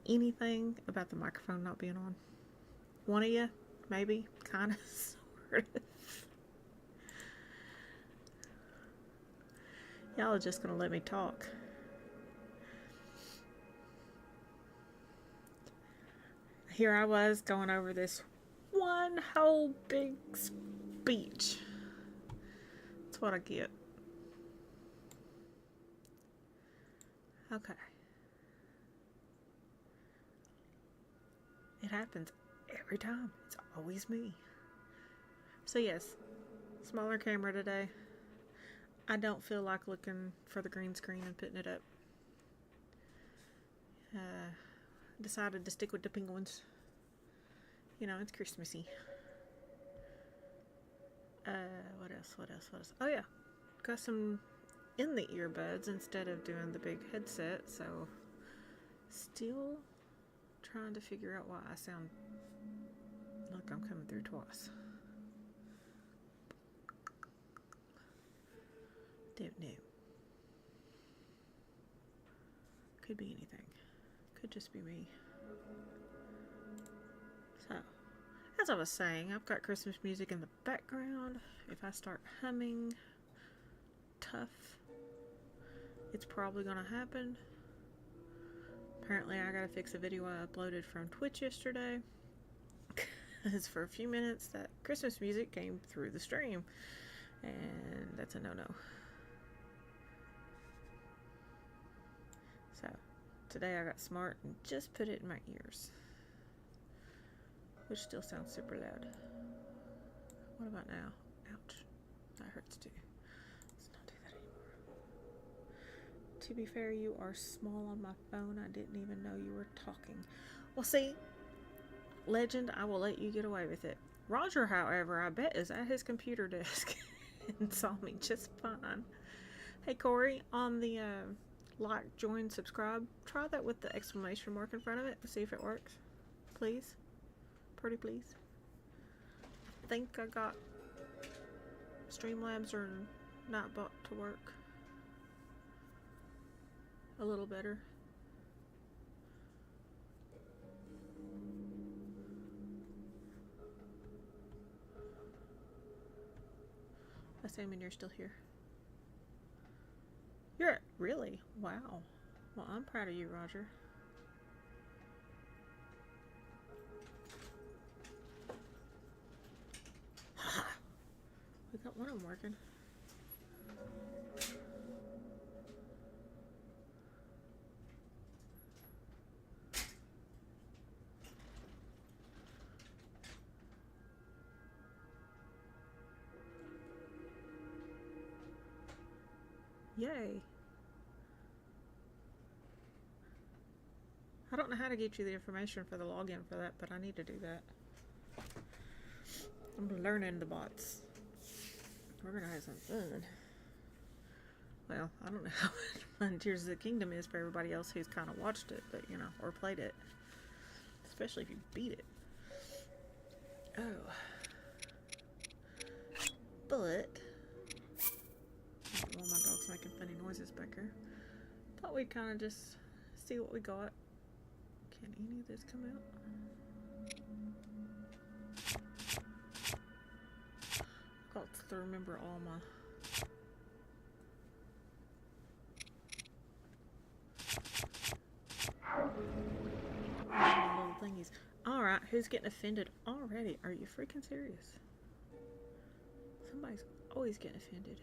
Anything about the microphone not being on? One of you? Maybe? Kind of? Sort of? Y'all are just gonna let me talk. Here I was going over this one whole big speech. That's what I get. Okay. It happens every time. It's always me. So yes, smaller camera today. I don't feel like looking for the green screen and putting it up. Decided to stick with the penguins. You know, it's Christmassy. What else? Oh yeah, got some in the earbuds instead of doing the big headset, so still trying to figure out why I sound like I'm coming through twice. Don't know. Could be anything. Could just be me. So, as I was saying, I've got Christmas music in the background. If I start humming tough, it's probably gonna happen. Apparently I gotta fix a video I uploaded from Twitch yesterday. Because for a few minutes that Christmas music came through the stream. And that's a no-no. So, today I got smart and just put it in my ears. Which still sounds super loud. What about now? Ouch. That hurts too. Let's not do that anymore. To be fair, you are small on my phone. I didn't even know you were talking. Well, see, Legend, I will let you get away with it. Roger, however, I bet is at his computer desk and saw me just fine. Hey, Corey, on the like, join, subscribe, try that with the exclamation mark in front of it and see if it works. Please. Pretty please. I think I got Streamlabs or Nightbot to work a little better. Assuming you're still here. You're really? Wow. Well, I'm proud of you, Roger. We got one of them working. Yay. I don't know how to get you the information for the login for that, but I need to do that. I'm learning the bots. We're gonna have some fun. Well, I don't know how fun Tears of the Kingdom is for everybody else who's kind of watched it, but you know, or played it. Especially if you beat it. Oh. But well, my dog's making funny noises back here. Thought we'd kind of just see what we got. Can any of this come out? I've got to remember all my little thingies. Alright, who's getting offended already? Are you freaking serious? Somebody's always getting offended.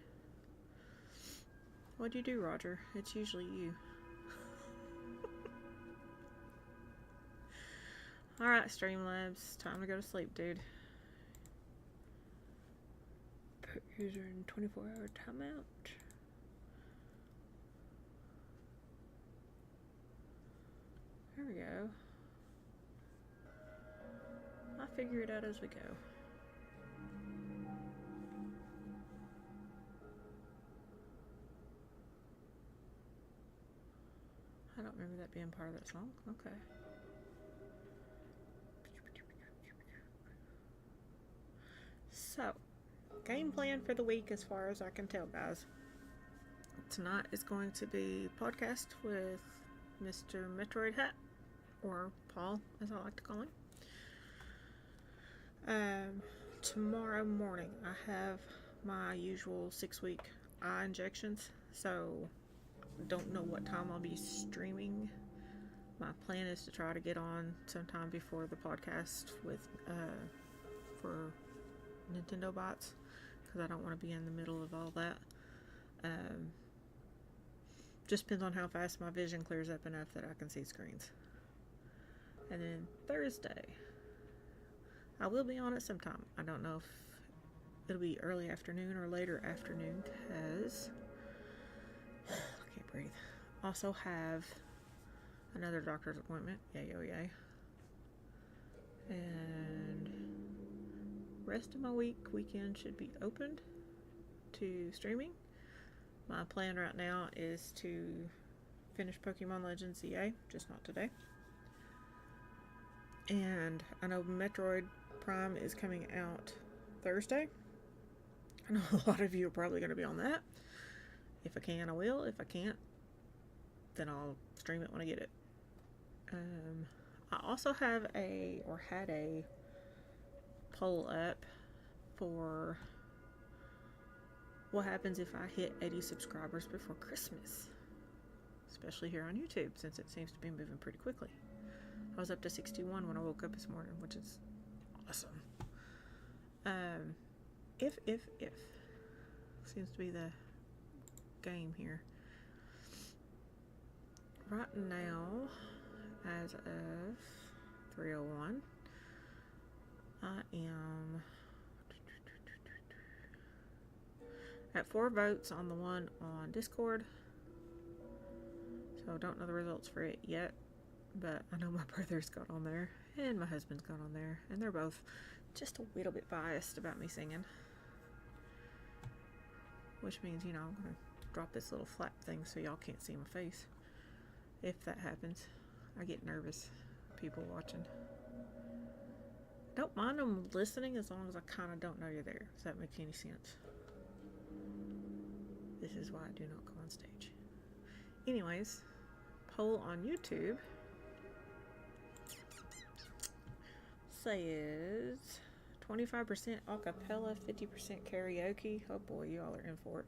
What'd you do, Roger? It's usually you. Alright, Streamlabs. Time to go to sleep, dude. Put User in 24-hour timeout. There we go. I'll figure it out as we go. I don't remember that being part of that song. Okay. So, game plan for the week as far as I can tell, guys. Tonight is going to be podcast with Mr. Metroid Hat, or Paul, as I like to call him. Tomorrow morning, I have my usual 6-week eye injections, so don't know what time I'll be streaming. My plan is to try to get on sometime before the podcast with for Nintendo bots, because I don't want to be in the middle of all that. Just depends on how fast my vision clears up enough that I can see screens. And then Thursday, I will be on it sometime. I don't know if it'll be early afternoon or later afternoon, because I can't breathe. Also have another doctor's appointment. Yay, oh yay. And rest of my weekend should be opened to streaming. My plan right now is to finish Pokemon Legends EA, just not today. And I know Metroid Prime is coming out Thursday. I know a lot of you are probably going to be on that. If I can, I will. If I can't, then I'll stream it when I get it. I also have had a poll up for what happens if I hit 80 subscribers before Christmas, especially here on YouTube, since it seems to be moving pretty quickly. I was up to 61 when I woke up this morning, which is awesome. If seems to be the game here. Right now, as of 3:01, I am at 4 votes on the one on Discord. So don't know the results for it yet, but I know my brother's got on there and my husband's got on there, and they're both just a little bit biased about me singing. Which means, I'm going to drop this little flap thing so y'all can't see my face. If that happens, I get nervous. People watching. Don't mind them listening as long as I kind of don't know you're there. Does that make any sense? This is why I do not go on stage. Anyways, poll on YouTube says 25% acapella, 50% karaoke. Oh boy, y'all are in for it.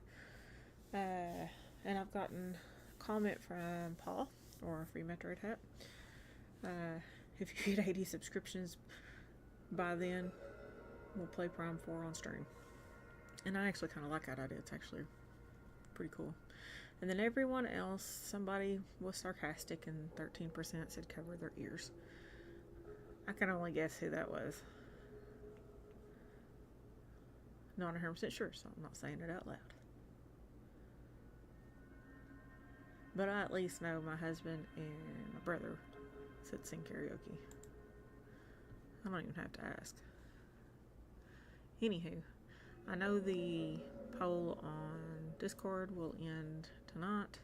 And I've gotten a comment from Paul, or Free Metroid Hat. If you get 80 subscriptions by then, we'll play Prime 4 on stream. And I actually kind of like that idea. It's actually pretty cool. And then everyone else, somebody was sarcastic and 13% said cover their ears. I can only guess who that was. Not 100% sure, so I'm not saying it out loud. But I at least know my husband and my brother said sing karaoke. I don't even have to ask. Anywho, I know the poll on Discord will end tonight,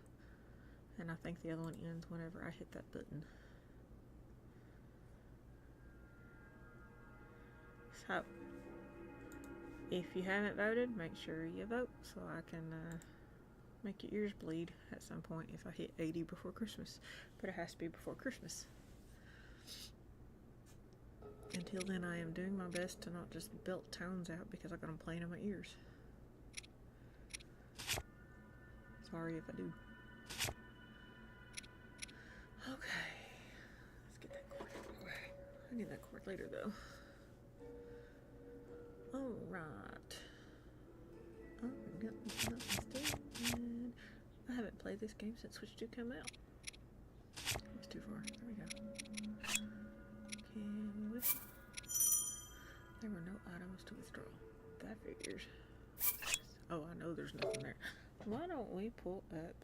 and I think the other one ends whenever I hit that button. So, if you haven't voted, make sure you vote so I can make your ears bleed at some point if I hit 80 before Christmas. But it has to be before Christmas. Until then, I am doing my best to not just belt tones out because I got them playing in my ears. Sorry if I do. Okay. Let's get that cord out of the way. I need that cord later, though. Alright. Oh, nothing still. I haven't played this game since Switch 2 came out. It's too far. There we go. Can we whistle? There were no items to withdraw. That figures. Why don't we pull up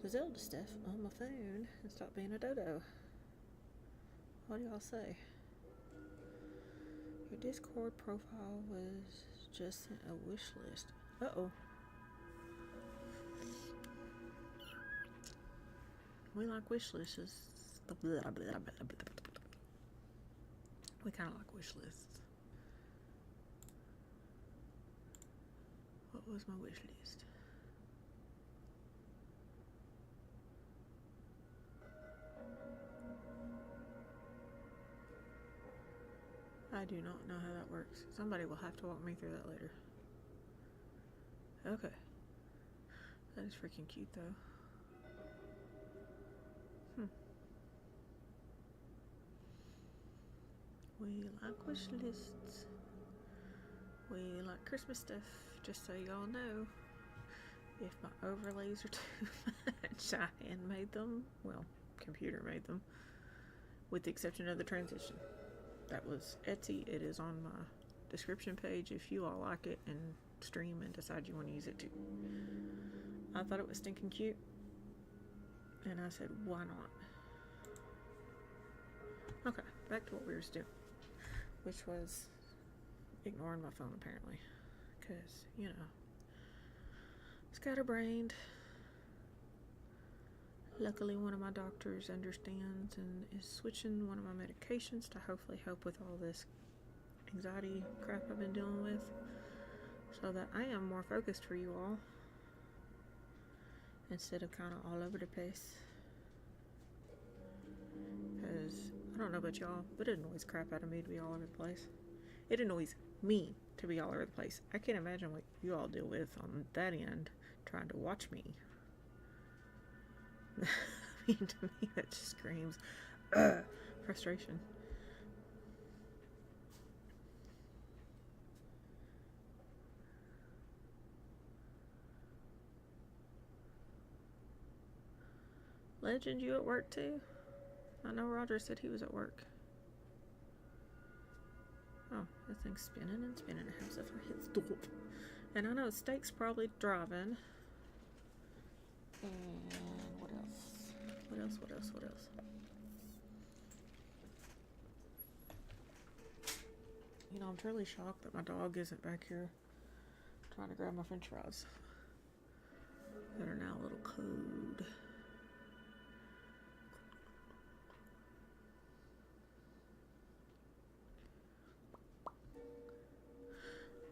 the Zelda stuff on my phone and stop being a dodo? What do y'all say? Your Discord profile was just sent a wish list. Uh-oh. We like wish lists. We kind of like wish lists. What was my wish list? I do not know how that works. Somebody will have to walk me through that later. Okay. That is freaking cute though. We like wish lists. We like Christmas stuff, just so y'all know. If my overlays are too much, I handmade them. Well, computer made them. With the exception of the transition. That was Etsy. It is on my description page if you all like it and stream and decide you want to use it too. I thought it was stinking cute. And I said, why not? Okay, back to what we were doing. Which was ignoring my phone apparently. Because, you know, scatterbrained. Luckily one of my doctors understands and is switching one of my medications to hopefully help with all this anxiety crap I've been dealing with. So that I am more focused for you all. Instead of kind of all over the place. Because I don't know about y'all, but it annoys crap out of me to be all over the place. It annoys me to be all over the place. I can't imagine what you all deal with on that end, trying to watch me. I mean, to me, that just screams frustration. Legend, you at work too? I know Roger said he was at work. Oh, that thing's spinning and spinning. It has if I hit stop. And I know Steak's probably driving. And what else? What else? What else? What else? You know, I'm truly shocked that my dog isn't back here trying to grab my french fries that are now a little cold.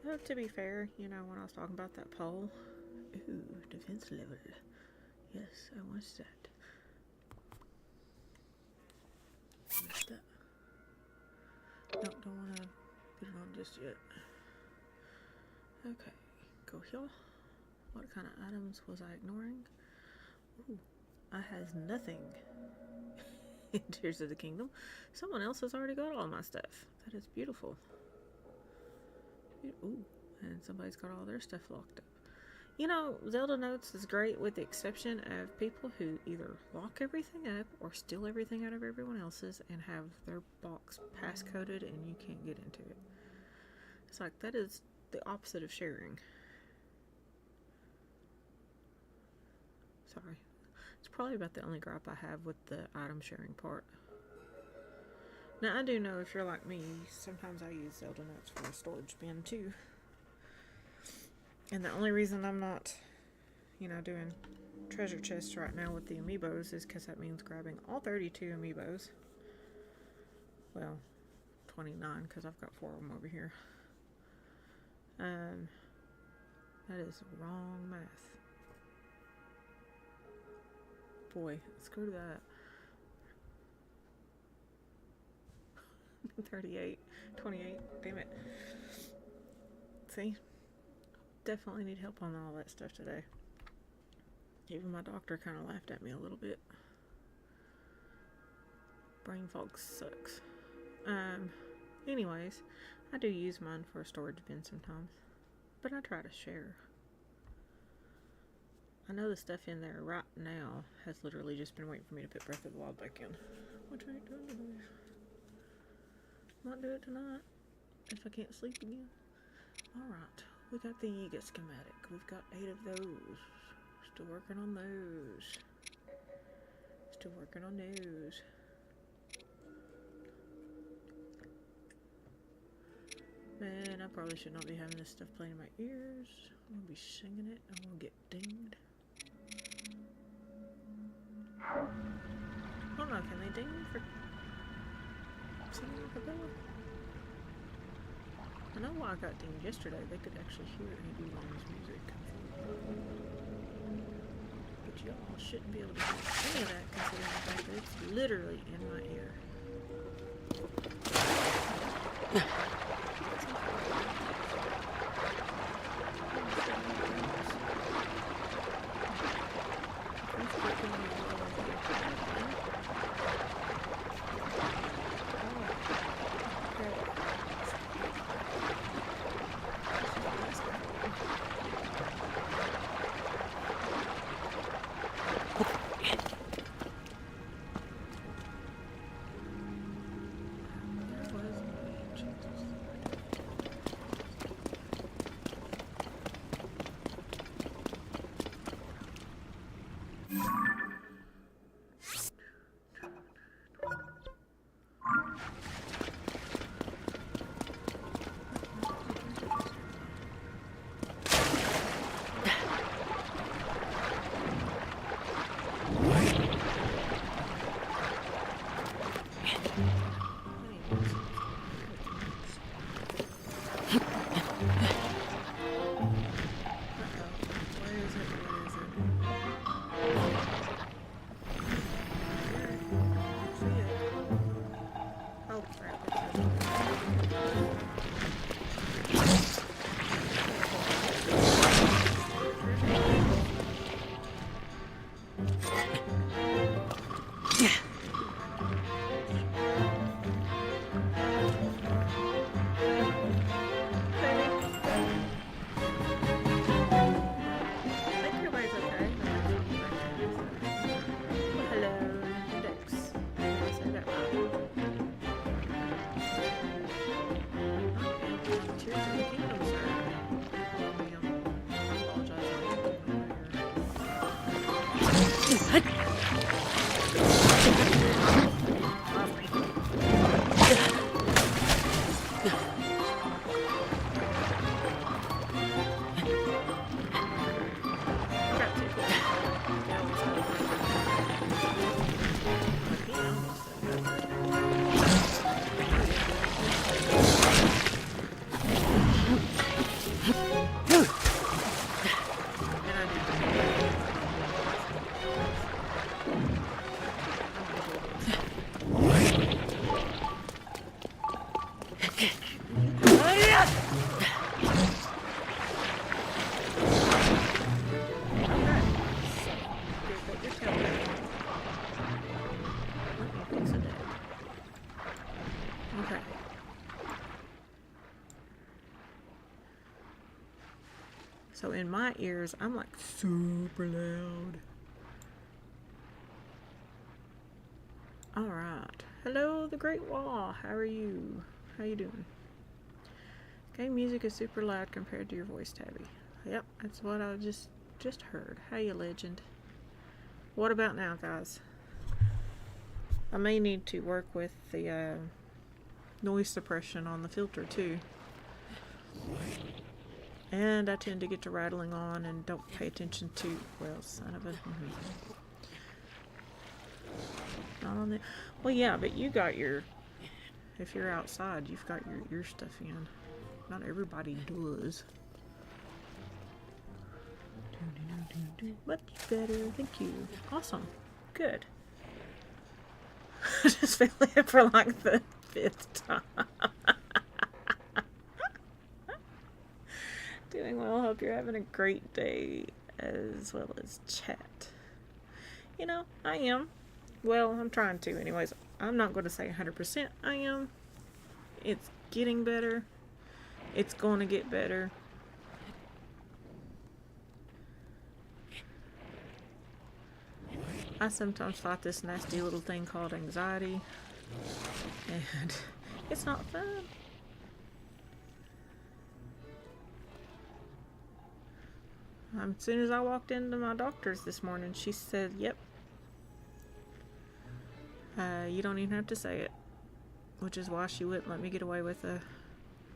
Oh, to be fair, you know, when I was talking about that poll, ooh, defense level. Yes, I watched that. Missed that. Nope, don't want to put it on just yet. Okay, go here. What kind of items was I ignoring? Ooh, I has nothing in Tears of the Kingdom. Someone else has already got all my stuff. That is beautiful. Ooh, and somebody's got all their stuff locked up. You know, Zelda Notes is great with the exception of people who either lock everything up or steal everything out of everyone else's and have their box passcoded and you can't get into it. It's like, that is the opposite of sharing. Sorry. It's probably about the only gripe I have with the item sharing part. Now, I do know if you're like me, sometimes I use Zelda Notes for a storage bin too. And the only reason I'm not, you know, doing treasure chests right now with the amiibos is because that means grabbing all 32 amiibos. Well, 29 because I've got 4 of them over here. That is wrong math. Boy, screw that. 38, 28, damn it. See? Definitely need help on all that stuff today. Even my doctor kind of laughed at me a little bit. Brain fog sucks. Anyways, I do use mine for a storage bin sometimes. But I try to share. I know the stuff in there right now has literally just been waiting for me to put Breath of the Wild back in. Which I ain't doing today. Might do it tonight if I can't sleep again. Alright, We got the Yiga schematic. We've got 8 of those. Still working on those. Still working on those. Man, I probably should not be having this stuff playing in my ears. I'm gonna be singing it. I'm gonna get dinged. Oh no, can they ding me for singing a cappella? I know why I got dinged yesterday. They could actually hear Andy Williams' music. But y'all shouldn't be able to hear any of that considering the fact that it's literally in my ear. So in my ears, I'm like super loud. All right. Hello, the Great Wall. How are you? How you doing? Game music is super loud compared to your voice, Tabby. Yep, that's what I just heard. How you, legend? What about now, guys? I may need to work with the noise suppression on the filter too. And I tend to get to rattling on and don't pay attention to, well, son of a... Not on the... Well, yeah, but you got your... If you're outside, you've got your ear stuff in. Not everybody does. Much better, thank you. Awesome. Good. I just fell in for like the 5th time. Doing well. Hope you're having a great day as well as chat. You know, I am. Well, I'm trying to anyways. I'm not going to say 100% I am. It's getting better. It's going to get better. I sometimes fight this nasty little thing called anxiety. And it's not fun. As soon as I walked into my doctor's this morning, she said, yep. You don't even have to say it. Which is why she wouldn't let me get away with a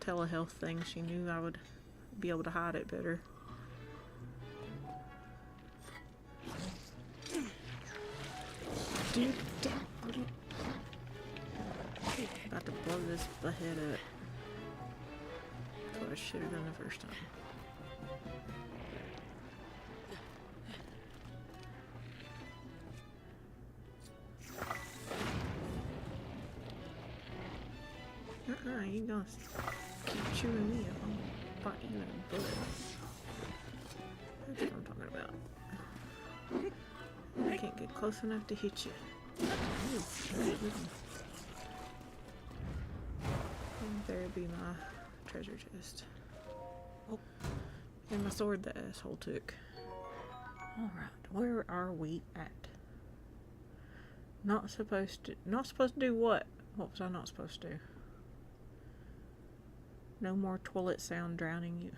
telehealth thing. She knew I would be able to hide it better. About to blow this head up. That's what I should have done the first time. You gonna keep chewing me up. I'm gonna bite you in the butt. That's what I'm talking about. I can't get close enough to hit you. There'd be my treasure chest. Oh, and my sword the asshole took. Alright, where are we at? Not supposed to do what? What was I not supposed to do? No more toilet sound drowning you.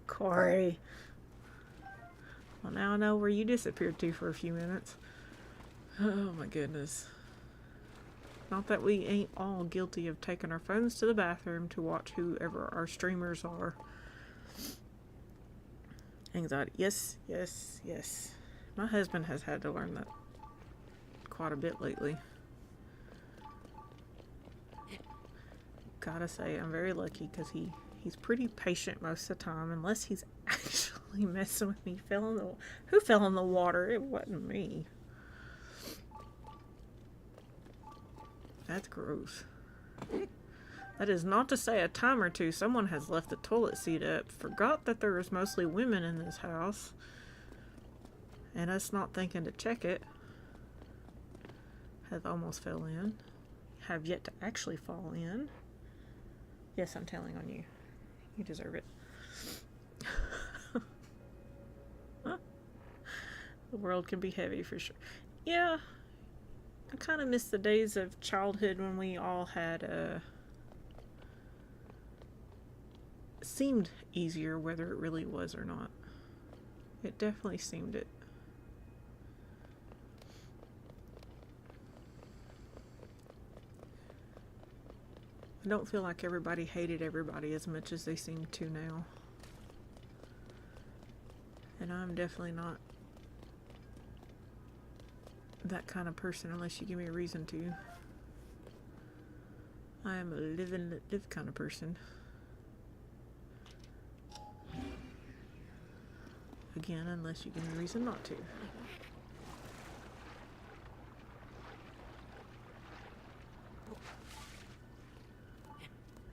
Corey. Well, now I know where you disappeared to for a few minutes. Oh my goodness. Not that we ain't all guilty of taking our phones to the bathroom to watch whoever our streamers are. Anxiety. Yes, yes, yes. My husband has had to learn that quite a bit lately. Gotta say, I'm very lucky because he's pretty patient most of the time, unless he's actually messing with me. Who fell in the water? It wasn't me. That's gross. That is not to say a time or two someone has left the toilet seat up, forgot that there was mostly women in this house, and us not thinking to check it. Have almost fell in. Have yet to actually fall in. Yes, I'm telling on you. You deserve it. The world can be heavy for sure. Yeah. I kind of miss the days of childhood when we all had seemed easier, whether it really was or not. It definitely seemed it. I don't feel like everybody hated everybody as much as they seem to now. And I'm definitely not that kind of person unless you give me a reason to. I am a live and let live kind of person. Again, unless you give me a reason not to.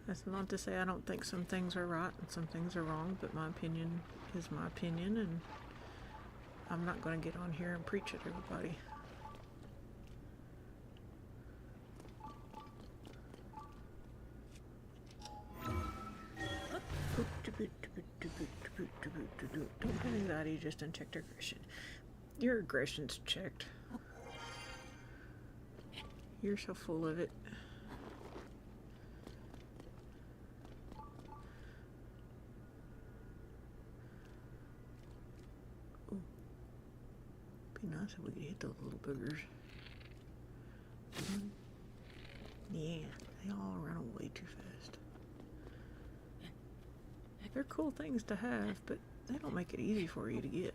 That's not to say I don't think some things are right and some things are wrong, but my opinion is my opinion, and I'm not going to get on here and preach at everybody. Don't have anxiety, just unchecked aggression. Your aggression's checked. You're so full of it. Ooh. Be nice if we could hit those little boogers. Yeah, they all run away too fast. They're cool things to have, but they don't make it easy for you to get.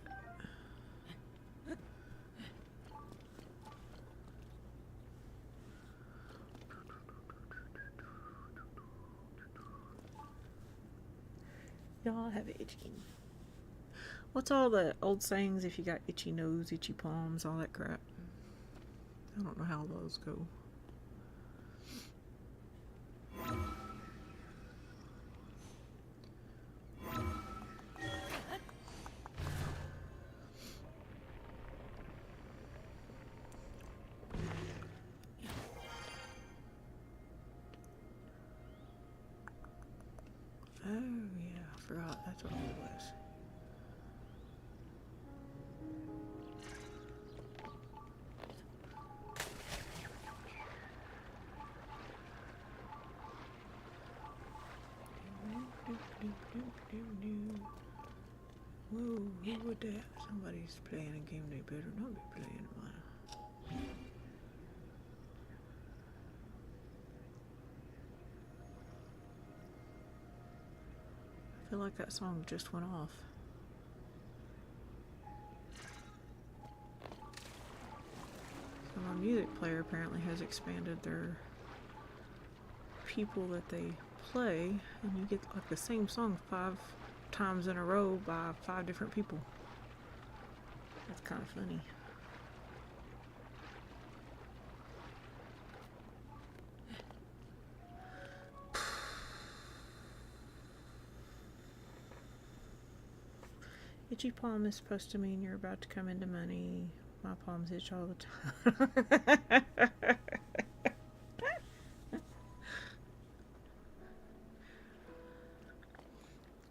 Y'all have itchy. What's all the old sayings? If you got itchy nose, itchy palms, all that crap. I don't know how those go. Oh yeah, I forgot. That's what it was. Who would that? Somebody's playing a game they better not be playing mine. I feel like that song just went off. So my music player apparently has expanded their people that they play, and you get like the same song 5 times in a row by 5 different people. That's kind of funny. Itchy palm is supposed to mean you're about to come into money. My palms itch all the time.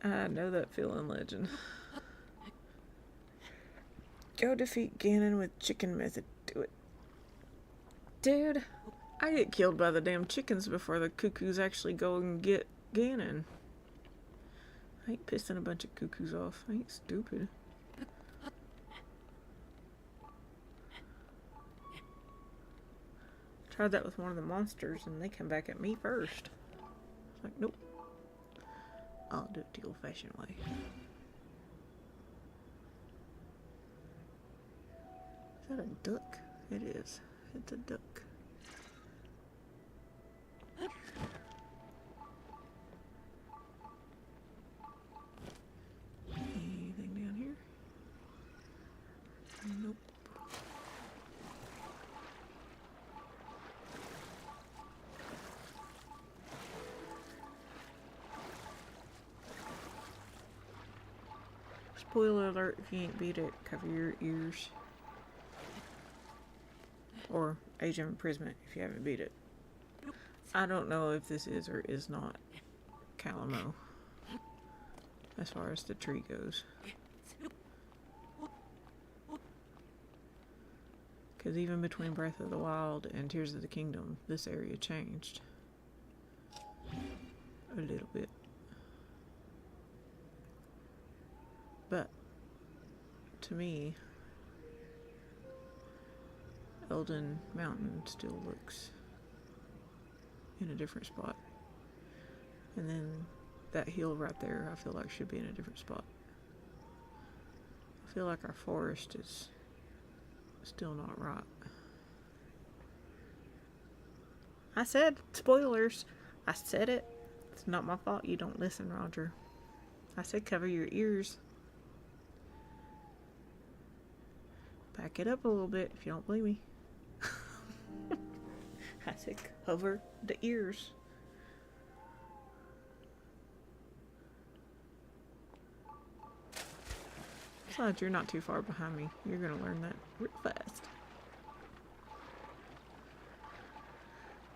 I know that feeling, legend. Go defeat Ganon with chicken method. Do it. Dude, I get killed by the damn chickens before the cuckoos actually go and get Ganon. I ain't pissing a bunch of cuckoos off. I ain't stupid. Tried that with one of the monsters and they come back at me first. It's like, nope. I'll do it the old-fashioned way. Is that a duck? It is. It's a duck. Anything down here? Nope. Spoiler alert, if you ain't beat it, cover your ears. Or Age of Imprisonment if you haven't beat it. I don't know if this is or is not Calamo as far as the tree goes. Because even between Breath of the Wild and Tears of the Kingdom, this area changed a little bit. But to me, Elden Mountain still looks in a different spot. And then that hill right there, I feel like should be in a different spot. I feel like our forest is still not right. I said spoilers. I said it. It's not my fault you don't listen, Roger. I said cover your ears. Back it up a little bit if you don't believe me. I said cover the ears. Besides, you're not too far behind me. You're gonna learn that real fast.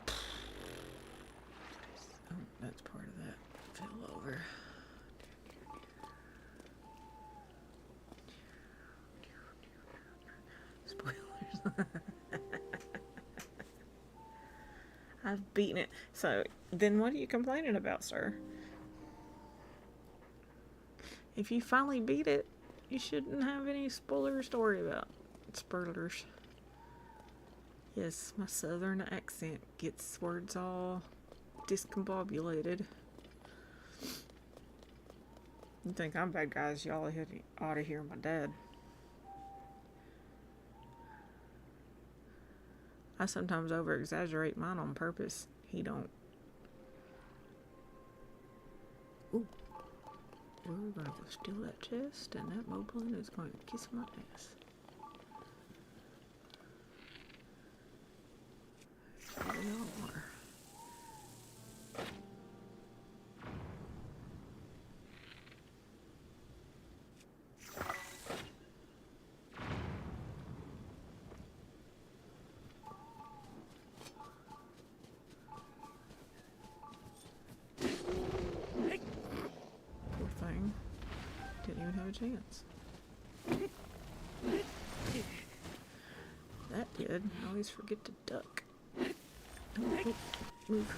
Oh, that's part of that. Fell over. Spoilers. I've beaten it. So, then what are you complaining about, sir? If you finally beat it, you shouldn't have any spoilers to worry about. Spoilers. Yes, my southern accent gets words all discombobulated. You think I'm bad, guys? Y'all ought to hear my dad. I sometimes over-exaggerate mine on purpose. He don't. Ooh. We're gonna go steal that chest, and that moblin is going to kiss my ass. There we all are. Didn't even have a chance. That did. I always forget to duck. Oh, move.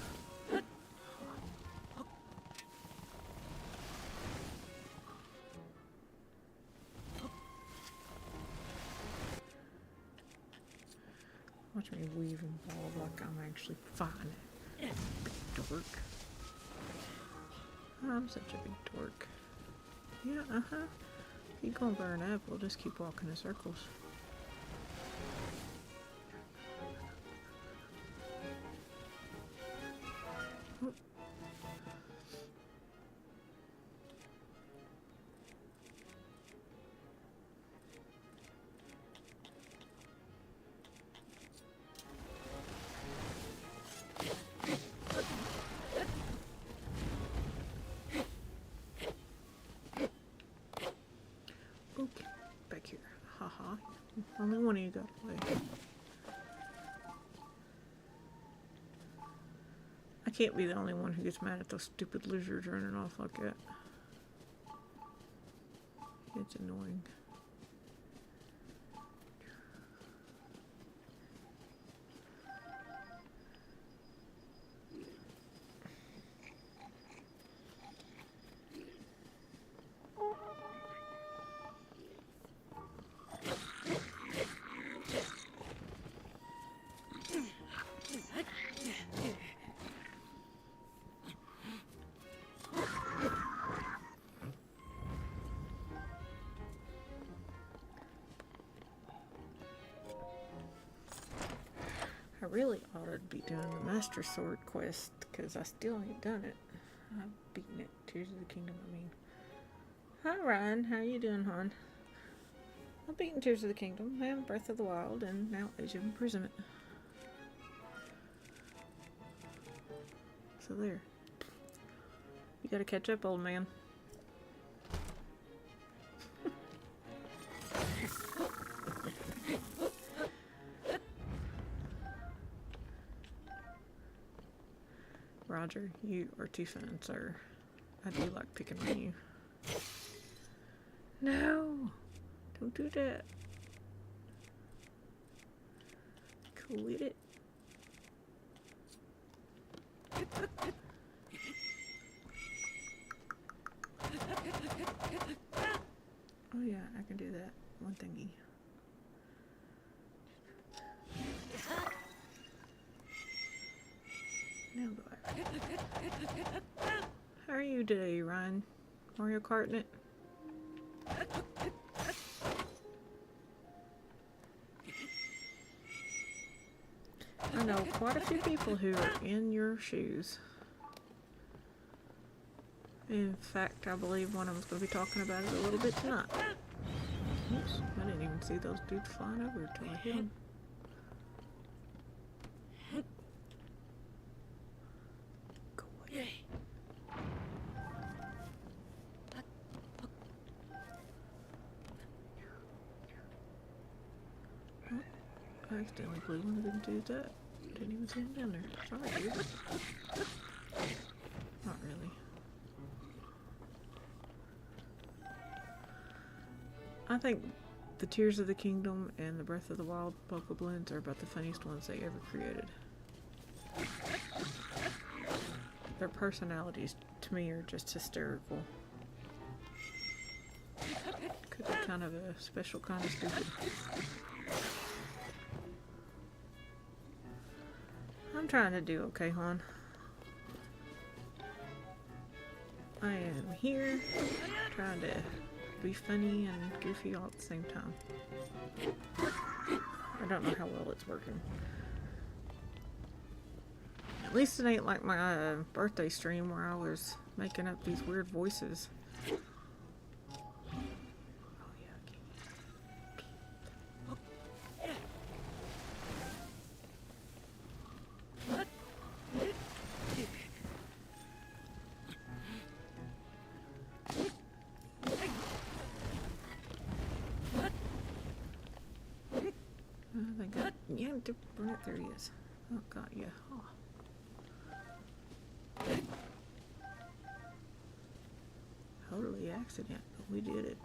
Watch me weave and ball like I'm actually fine. Big dork. I'm such a big dork. Yeah, You gonna burn up, we'll just keep walking in circles. Okay, back here. Haha. Only one of you got away. I can't be the only one who gets mad at those stupid lizards running off like that. It's annoying. I really ought to be doing the Master Sword quest, because I still ain't done it. I've beaten it. Tears of the Kingdom, I mean. Hi, Ryan. How you doing, hon? I've beaten Tears of the Kingdom, and Breath of the Wild, and now Age of Imprisonment. So there. You gotta catch up, old man. Roger, you are too fun, sir. I do like picking on you. No! Don't do that. Quit it. Oh yeah, I can do that. One thingy. Now go out. How are you today, Ryan? Mario Karting it? I know quite a few people who are in your shoes. In fact, I believe one of them's going to be talking about it a little bit tonight. Oops, I didn't even see those dudes flying over until I hit them. Go away. Oh, I accidentally blew one of them dudes up. Didn't even see him down there. Sorry, dude. Not really. I think the Tears of the Kingdom and the Breath of the Wild Pokeblins are about the funniest ones they ever created. Their personalities, to me, are just hysterical. Could be kind of a special kind of stupid. I'm trying to do okay, hon. I am here, trying to be funny and goofy all at the same time. I don't know how well it's working. At least it ain't like my birthday stream where I was making up these weird voices. There he is. Oh, got you. Oh. Totally accident, but we did it.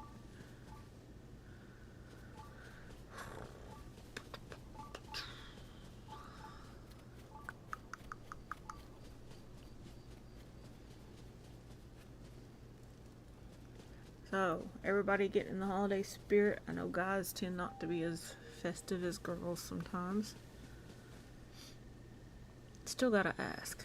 So, everybody getting in the holiday spirit. I know guys tend not to be as festive as girls sometimes. Still gotta ask.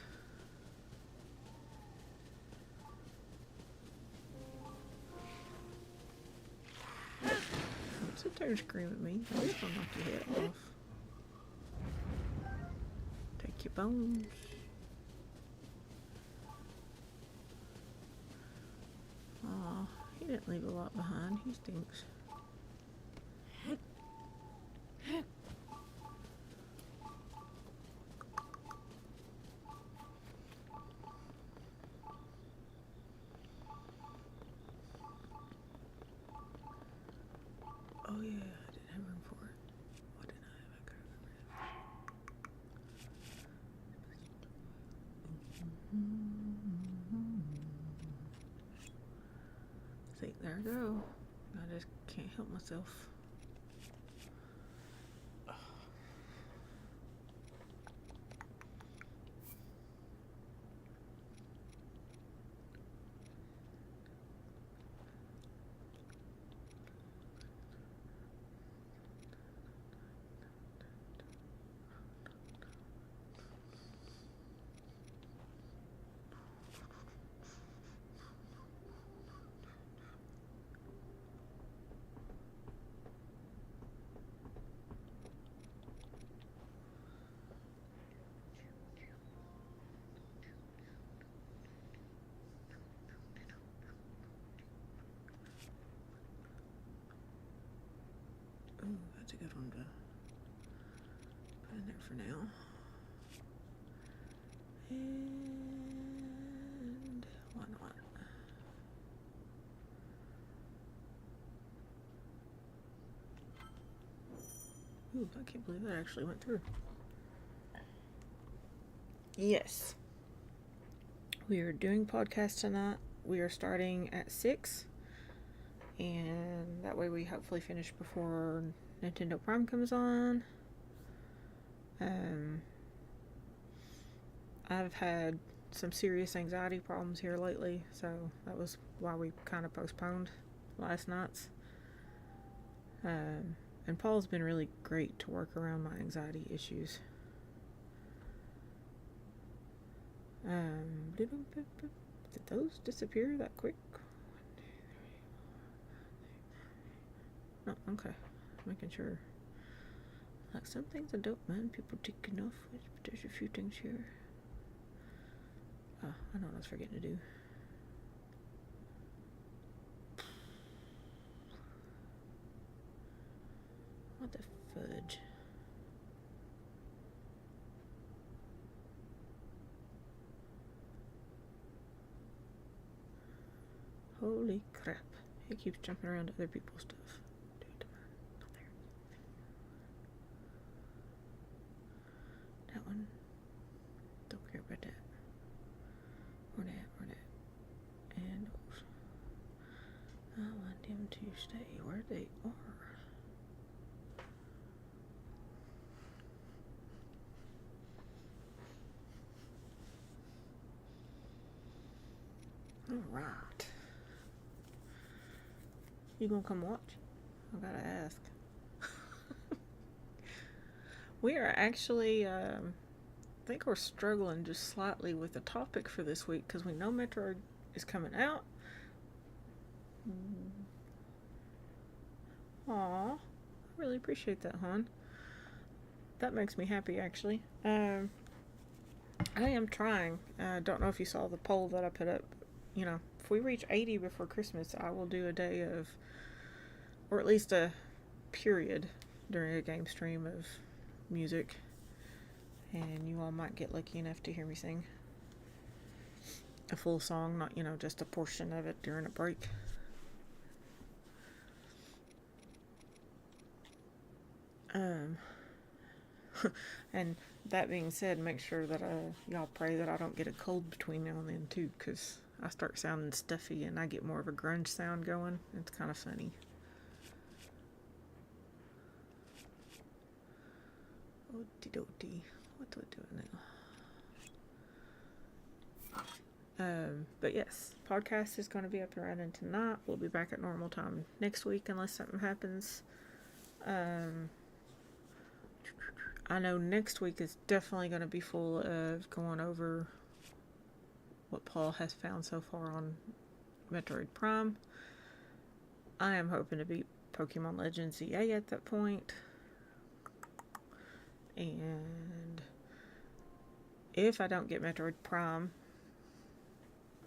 Don't sit there and scream at me. At least I'll knock your head off. Take your bones. Aw, he didn't leave a lot behind. He stinks. Oh yeah, I didn't have room for it. What did I have? I couldn't remember. See, there I go. I just can't help myself. Ooh, that's a good one to put in there for now. And why not? Ooh, I can't believe that actually went through. Yes. We are doing podcasts tonight. We are starting at 6. And that way we hopefully finish before Nintendo Prime comes on. I've had some serious anxiety problems here lately, so that was why we kind of postponed last night's. And Paul's been really great to work around my anxiety issues. Did those disappear that quick? No, okay. Making sure. Like, some things I don't mind people ticking off with, but there's a few things here. Oh, I know what I was forgetting to do. What the fudge? Holy crap. It keeps jumping around to other people's stuff. That one. Don't care about that. Or that. And I want them to stay where they are. Alright. You gonna come watch? I gotta ask. We are actually, I think we're struggling just slightly with the topic for this week because we know Metro is coming out. Aw, I really appreciate that, hon. That makes me happy, actually. I am trying. I don't know if you saw the poll that I put up. You know, if we reach 80 before Christmas, I will do a day of, or at least a period during a game stream of music. And you all might get lucky enough to hear me sing a full song, not, just a portion of it during a break. And that being said, make sure that y'all pray that I don't get a cold between now and then too, because I start sounding stuffy and I get more of a grunge sound going. It's kind of funny. Okie-dokie. What do I do now? But yes, podcast is going to be up and running tonight. We'll be back at normal time next week unless something happens. I know next week is definitely going to be full of going over what Paul has found so far on Metroid Prime. I am hoping to beat Pokemon Legends EA at that point. And if I don't get Metroid Prime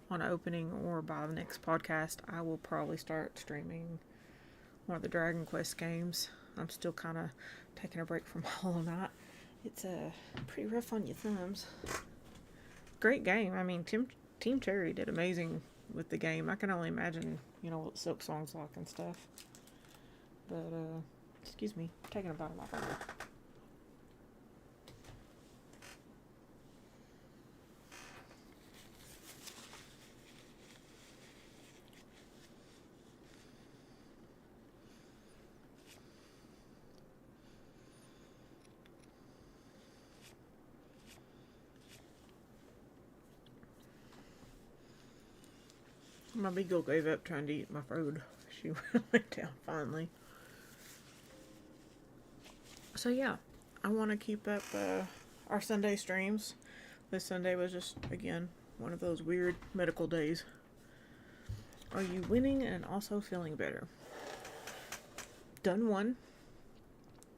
on opening or by the next podcast, I will probably start streaming one of the Dragon Quest games. I'm still kind of taking a break from Hollow Knight. It's pretty rough on your thumbs. Great game. I mean, Team Cherry did amazing with the game. I can only imagine, what Silk Song's like and stuff. But, excuse me, I'm taking a bite of my burger. My beagle gave up trying to eat my food. She went down finally. So yeah, I want to keep up our Sunday streams. This Sunday was just, again, one of those weird medical days. Are you winning and also feeling better? Done one.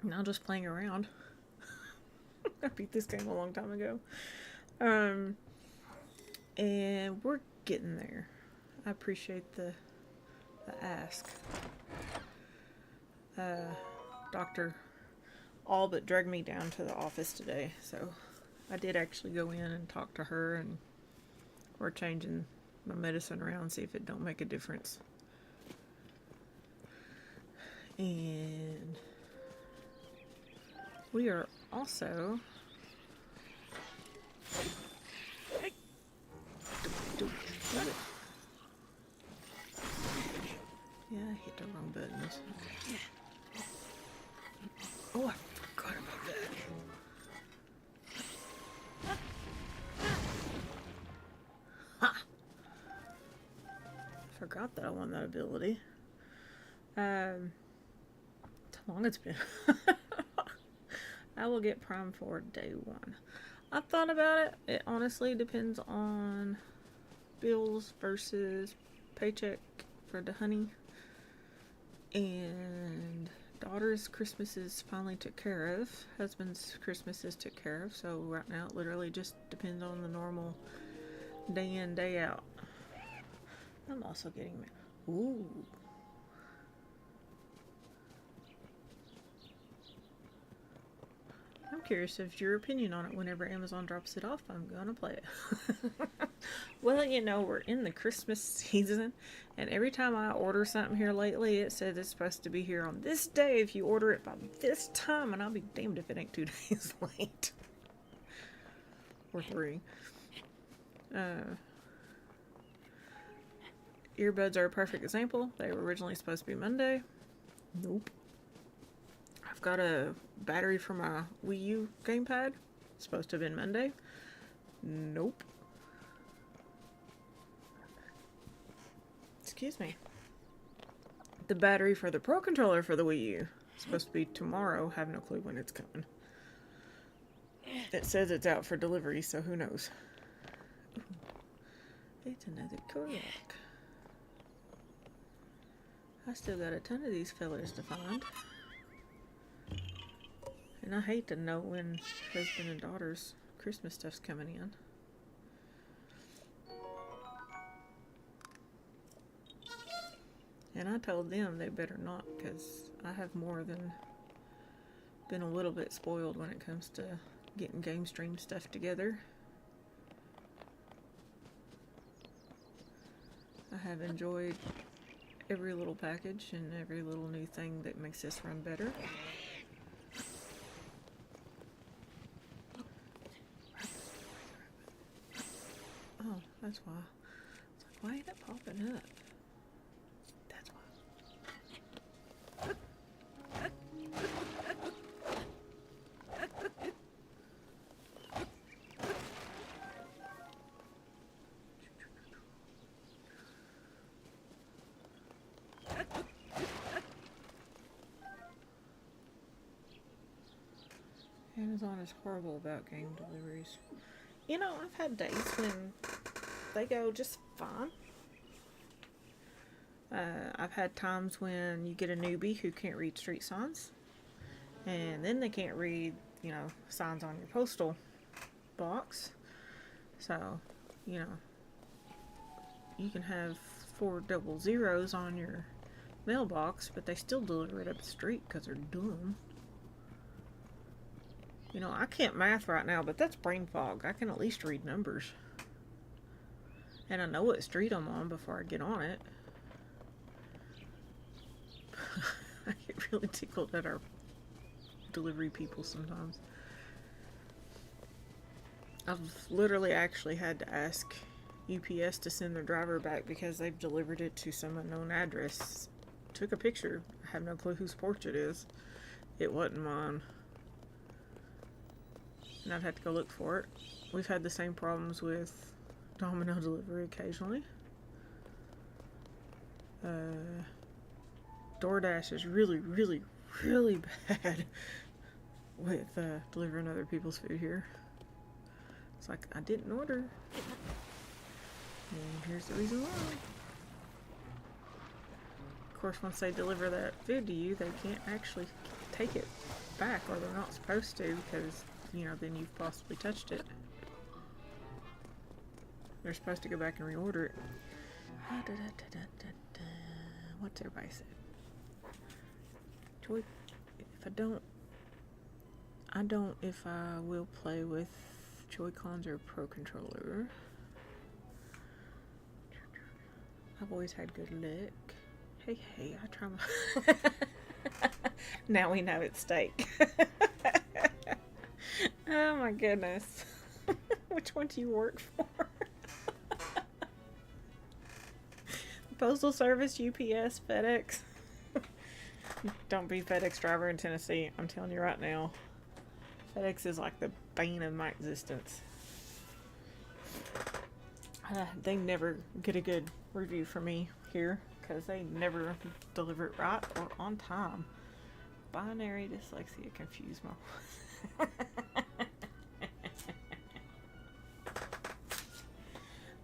Now just playing around. I beat this game a long time ago. And we're getting there. I appreciate the ask. Doctor all but dragged me down to the office today, so I did actually go in and talk to her, and we're changing my medicine around, see if it don't make a difference. And we are also yeah, I hit the wrong buttons. Oh, I forgot about that. Ha! Forgot that I won that ability. How long it's been. I will get Prime for day one. I thought about it. It honestly depends on bills versus paycheck for the honey. And daughter's Christmases finally took care of. Husband's Christmases took care of. So right now it literally just depends on the normal day in, day out. I'm also getting... Ooh. I'm curious of your opinion on it. Whenever Amazon drops it off, I'm gonna play it. Well, we're in the Christmas season, and every time I order something here lately, it says it's supposed to be here on this day if you order it by this time, and I'll be damned if it ain't 2 days late. Or 3. Earbuds are a perfect example. They were originally supposed to be Monday. Nope. I've got a battery for my Wii U gamepad. It's supposed to have been Monday. Nope. Excuse me. The battery for the Pro Controller for the Wii U. It's supposed to be tomorrow. Have no clue when it's coming. It says it's out for delivery, so who knows. Ooh. It's another Korok. I still got a ton of these fellers to find. And I hate to know when husband and daughter's Christmas stuff's coming in. And I told them they better not, because I have more than been a little bit spoiled when it comes to getting game stream stuff together. I have enjoyed every little package and every little new thing that makes this run better. Oh, that's why. It's like, why ain't it popping up? That's why. Amazon is horrible about game deliveries. You know, I've had days when they go just fine. I've had times when you get a newbie who can't read street signs, and then they can't read, you know, signs on your postal box. So, you know, you can have 4 double zeros on your mailbox, but they still deliver it up the street because they're dumb. You know, I can't math right now, but that's brain fog. I can at least read numbers. And I know what street I'm on before I get on it. I get really tickled at our delivery people sometimes. I've literally actually had to ask UPS to send their driver back because they've delivered it to some unknown address. Took a picture. I have no clue whose porch it is. It wasn't mine. And I'd have to go look for it. We've had the same problems with Domino delivery occasionally. DoorDash is really, really, really bad with delivering other people's food here. It's like, I didn't order. And here's the reason why. Of course, once they deliver that food to you, they can't actually take it back, or they're not supposed to, because, you know, then you've possibly touched it. They're supposed to go back and reorder it. What's everybody say? Joy, if I will play with Joy-Cons or Pro Controller. I've always had good luck. Hey, I try my... Now we know it's steak. Oh my goodness. Which one do you work for? Postal Service, UPS, FedEx. Don't be FedEx driver in Tennessee. I'm telling you right now. FedEx is like the bane of my existence. They never get a good review from me here because they never deliver it right or on time. Binary dyslexia confused my...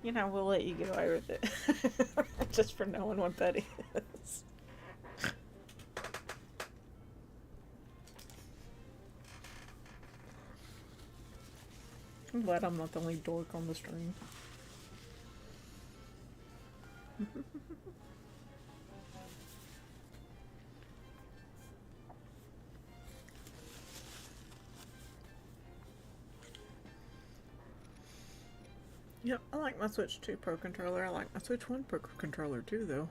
You know, we'll let you get away with it. Just for knowing what that is. I'm glad I'm not the only dork on the stream. Yep, I like my Switch 2 Pro Controller. I like my Switch 1 Pro Controller too, though.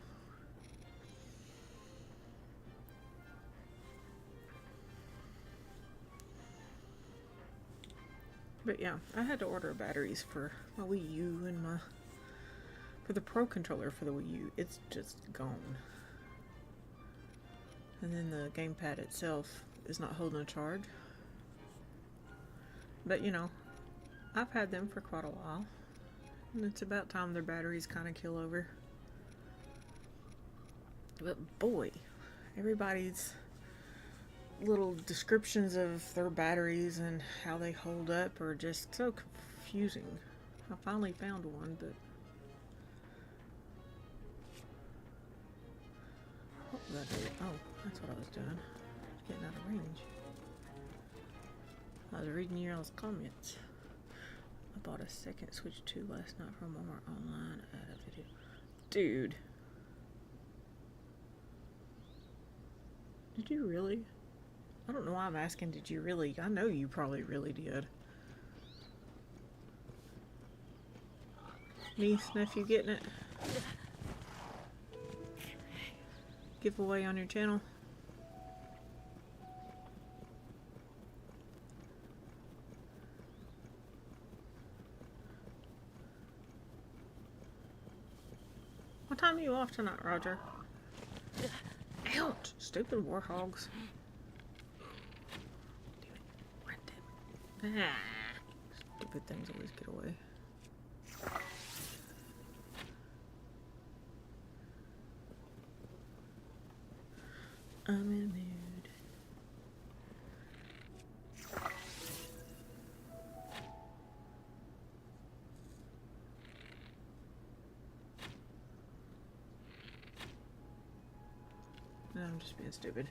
But yeah, I had to order batteries for my Wii U and for the Pro Controller for the Wii U. It's just gone. And then the gamepad itself is not holding a charge. But you know, I've had them for quite a while. And it's about time their batteries kind of kill over. But boy, everybody's little descriptions of their batteries and how they hold up are just so confusing. I finally found one, but what was I doing? Oh, that's what I was doing. Getting out of range. I was reading your all's comments. I bought a second Switch 2 last night from Walmart online at a video. Dude. Did you really? I don't know why I'm asking, did you really? I know you probably really did. Niece, nephew getting it? Giveaway on your channel? What time are you off tonight, Roger? Ouch! Stupid warhogs. Stupid things always get away. I'm in a mood. No, I'm just being stupid.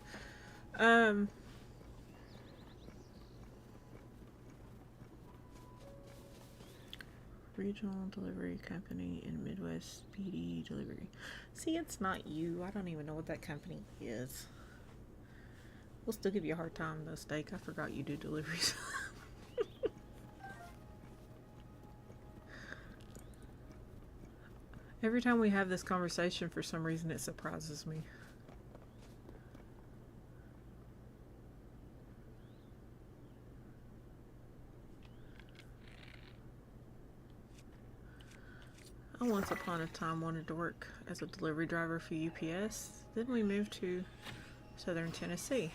Regional delivery company in Midwest Speedy Delivery. See, it's not you. I don't even know what that company is. We'll still give you a hard time though, Steak. I forgot you do deliveries. Every time we have this conversation, for some reason, it surprises me. I once upon a time wanted to work as a delivery driver for UPS. Then we moved to southern Tennessee.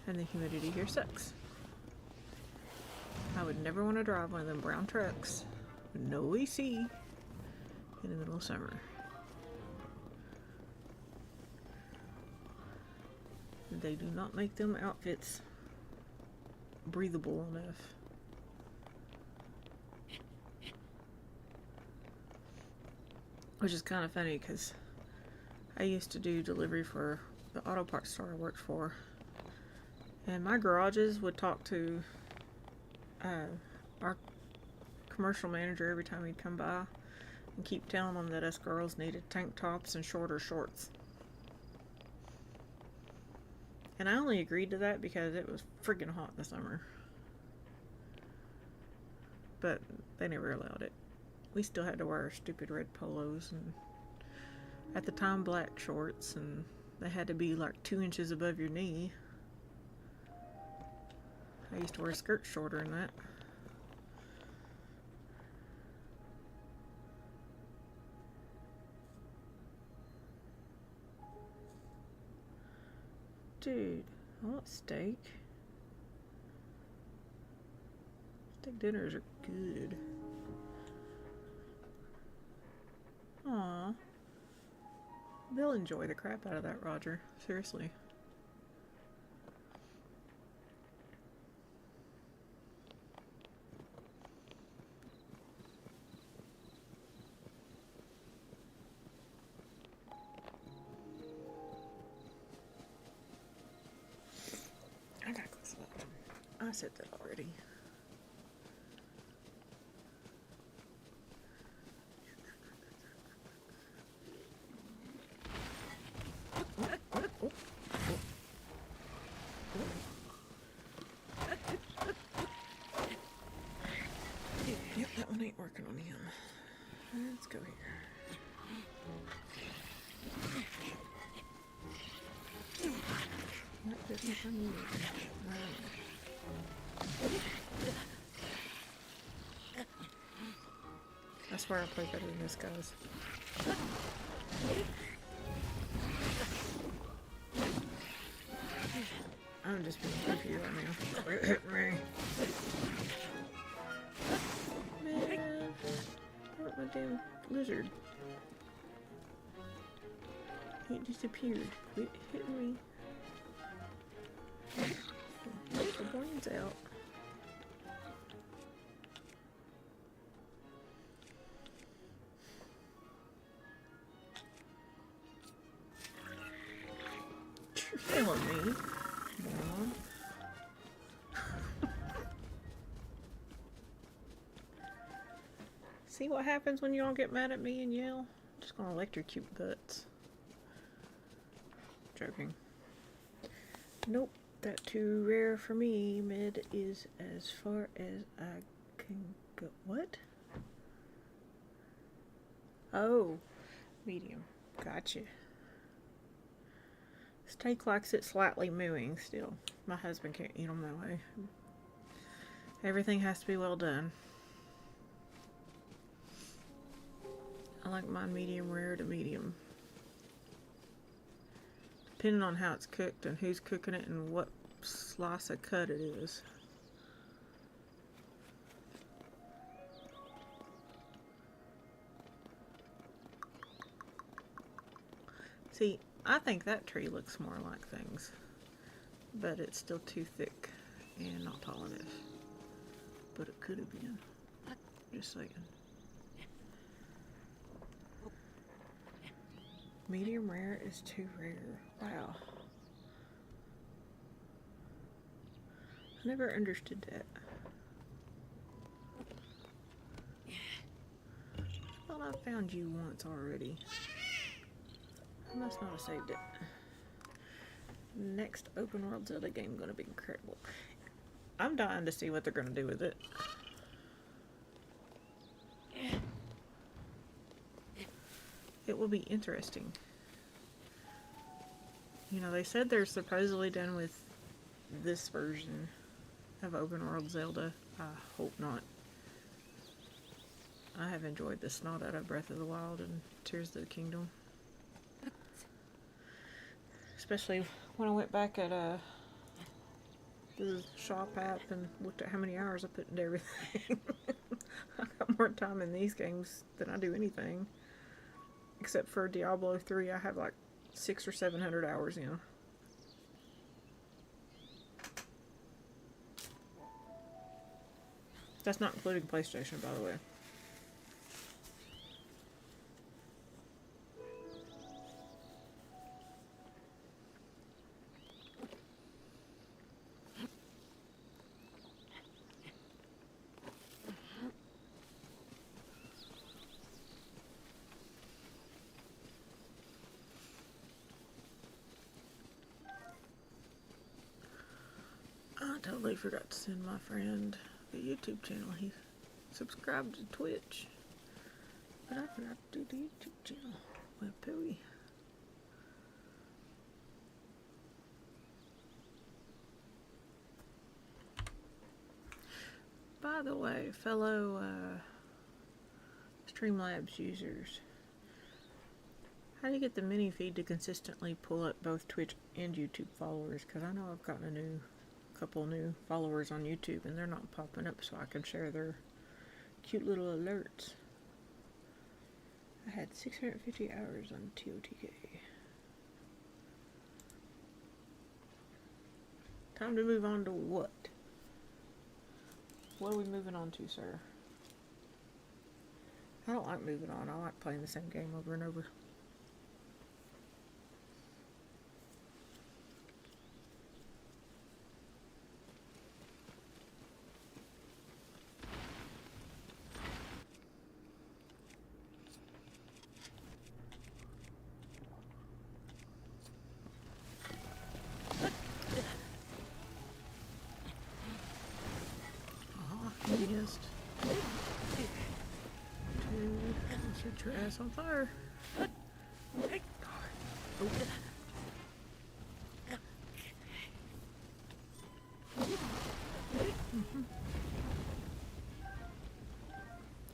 And the humidity here sucks. I would never want to drive one of them brown trucks with no AC in the middle of summer. They do not make them outfits breathable enough. Which is kind of funny because I used to do delivery for the auto parts store I worked for. And my garages would talk to our commercial manager every time he'd come by and keep telling them that us girls needed tank tops and shorter shorts. And I only agreed to that because it was friggin' hot this summer. But they never allowed it. We still had to wear stupid red polos and at the time black shorts, and they had to be like 2 inches above your knee. I used to wear a skirt shorter than that. Dude, I want steak. Steak dinners are good. Aw. They'll enjoy the crap out of that, Roger. Seriously. I gotta close that. I said that already. Yep, that one ain't working on him. Let's go here. What didn't I need? I swear I play better than this, guys. I'm just being goofy right now. Quit hitting me. Man, I want my damn lizard. It disappeared. Quit hitting me. Get the brains out. Killing me. Mom. See what happens when you all get mad at me and yell? I'm just gonna electrocute butts. Joking. Nope, that too rare for me. Mid is as far as I can go. What? Oh, medium. Gotcha. Steak likes it slightly mooing still. My husband can't eat them that way. Everything has to be well done. I like mine medium rare to medium. Depending on how it's cooked and who's cooking it and what slice of cut it is. See, I think that tree looks more like things, but it's still too thick and not tall enough. But it could have been. Just saying. Medium rare is too rare. Wow. I never understood that. I thought I found you once already. I must not have saved it. Next open world Zelda game gonna be incredible. I'm dying to see what they're gonna do with it. It will be interesting. You know, they said they're supposedly done with this version of open world Zelda. I hope not. I have enjoyed the snot out of Breath of the Wild and Tears of the Kingdom. Especially when I went back at the shop app and looked at how many hours I put into everything. I got more time in these games than I do anything. Except for Diablo 3, I have like 600 or 700 hours in. That's not including PlayStation, by the way. I totally forgot to send my friend the YouTube channel. He subscribed to Twitch, but I forgot to do the YouTube channel. Well, pooey. By the way, fellow Streamlabs users, how do you get the mini feed to consistently pull up both Twitch and YouTube followers? Because I know I've gotten a couple new followers on YouTube and they're not popping up so I can share their cute little alerts. I had 650 hours on TOTK. Time to move on to what? What are we moving on to, sir? I don't like moving on. I like playing the same game over and over. Missed. Dude, set your ass on fire. Oh.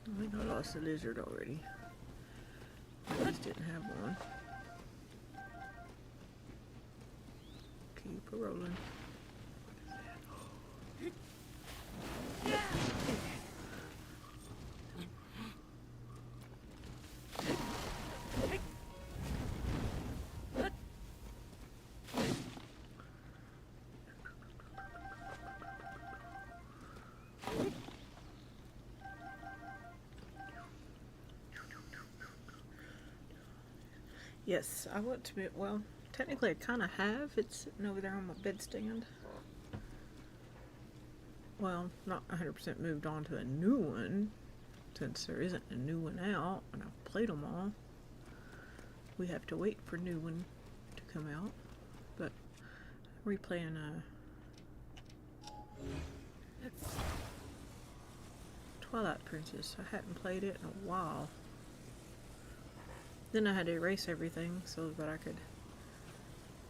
I think I lost the lizard already. I just didn't have one. Keep rolling. Yes, I want to be, well, technically I kind of have. It's sitting over there on my bedstand. Well, not 100% moved on to a new one, since there isn't a new one out, and I've played them all. We have to wait for a new one to come out, but replaying Twilight Princess. I hadn't played it in a while. Then I had to erase everything so that I could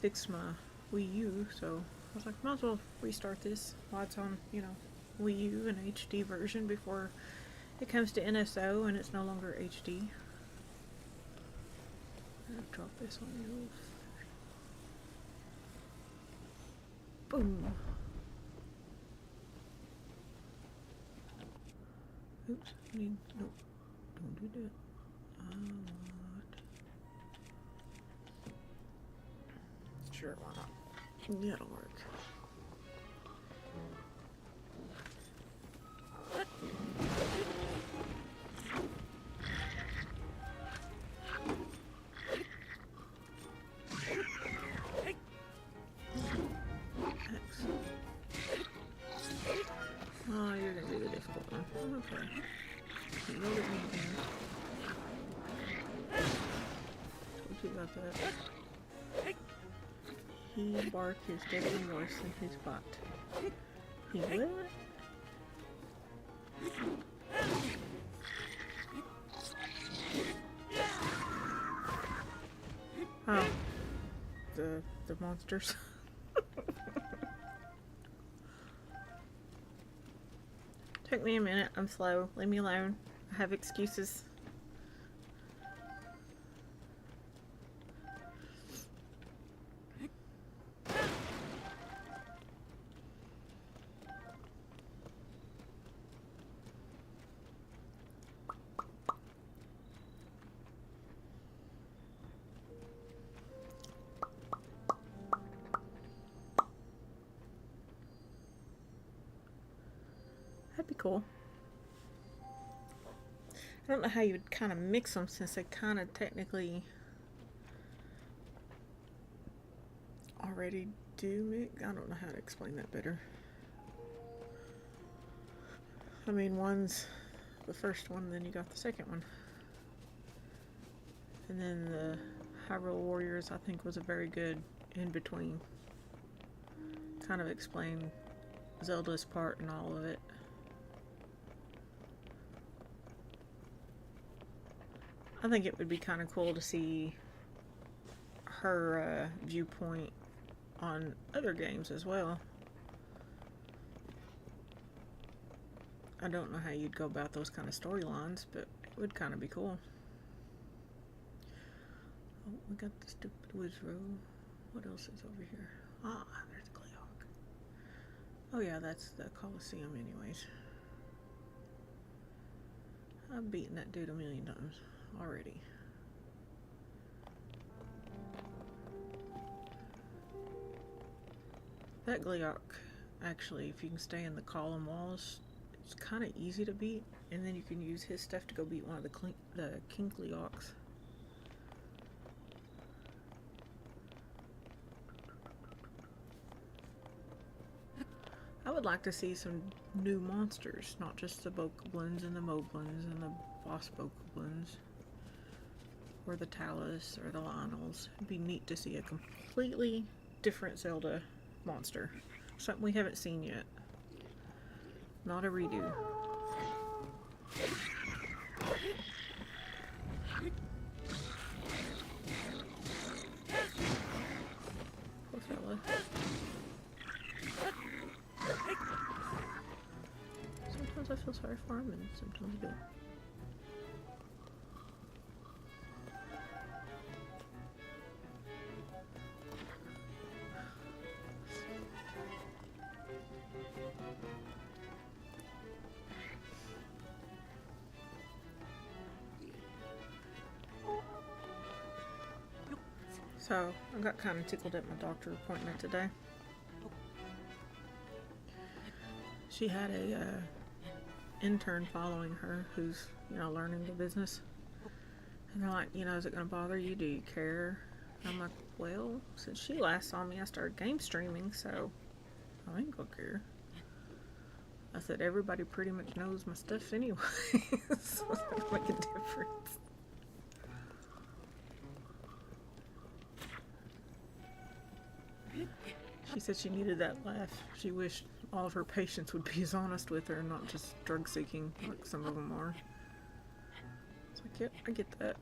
fix my Wii U, so I was like, might as well restart this while it's on, you know, Wii U, an HD version, before it comes to NSO and it's no longer HD. I'll drop this on you. Boom. Oops, nope, don't do that. Sure, why not? That'll work. Okay. He yelled at me again. Told you about that. He bark is definitely worse than his bite. He what? Oh. The monsters. Took me a minute. I'm slow. Leave me alone. I have excuses. That'd be cool. I don't know how you would kind of mix them since they kind of technically already do mix. I don't know how to explain that better. I mean, one's the first one, then you got the second one. And then the Hyrule Warriors, I think, was a very good in-between. Kind of explained Zelda's part in all of it. I think it would be kind of cool to see her viewpoint on other games as well. I don't know how you'd go about those kind of storylines, but it would kind of be cool. Oh, we got the stupid Wizrow. What else is over here? Ah, there's the Clayhawk. Oh yeah, that's the Coliseum anyways. I've beaten that dude a million times already. That Gleeok, actually, if you can stay in the column walls, it's kind of easy to beat, and then you can use his stuff to go beat one of the King Gleeoks. I would like to see some new monsters, not just the Bokoblins and the Moblins and the boss Bokoblins, or the Talus or the Lionels. It'd be neat to see a completely different Zelda monster. Something we haven't seen yet. Not a redo. Poor fella. Sometimes I feel sorry for him and sometimes I don't. So, I got kind of tickled at my doctor appointment today. She had a intern following her who's, learning the business. And they're like, is it going to bother you? Do you care? And I'm like, well, since she last saw me, I started game streaming, so I ain't gonna care. I said, everybody pretty much knows my stuff anyway, so it's not gonna make a difference. She said she needed that laugh. She wished all of her patients would be as honest with her and not just drug seeking like some of them are. It's like, yep, I get that.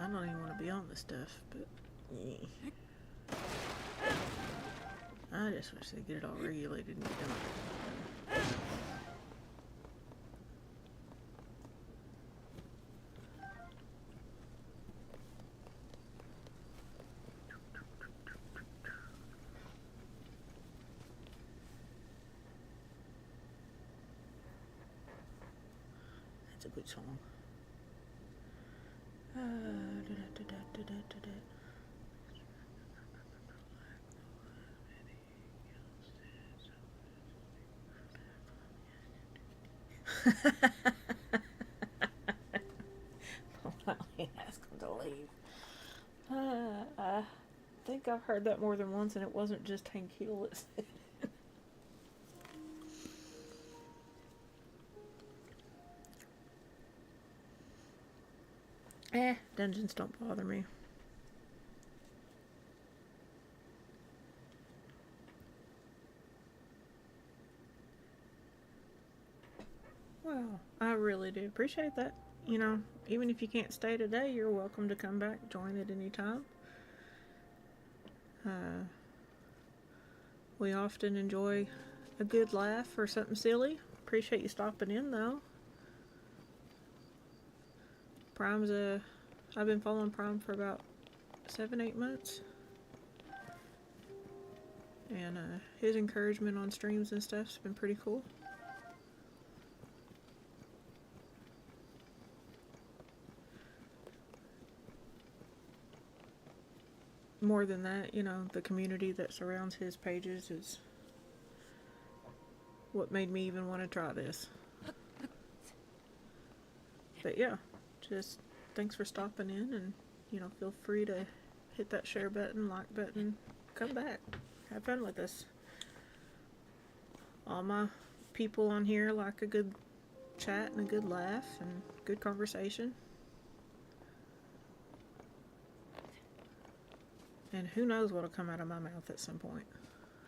I don't even want to be on this stuff, but I just wish they'd get it all regulated and done. That's a good song. think I've heard that more than once, and it wasn't just Hank Hill that said it. Dungeons don't bother me. Well, I really do appreciate that. You know, even if you can't stay today, you're welcome to come back, join at any time. We often enjoy a good laugh or something silly. Appreciate you stopping in, though. I've been following Prime for about 7-8 months. And his encouragement on streams and stuff's been pretty cool. More than that, you know, the community that surrounds his pages is what made me even want to try this. But yeah, just thanks for stopping in, and, you know, feel free to hit that share button, like button, come back, have fun with us. All my people on here like a good chat and a good laugh and good conversation. And who knows what'll come out of my mouth at some point.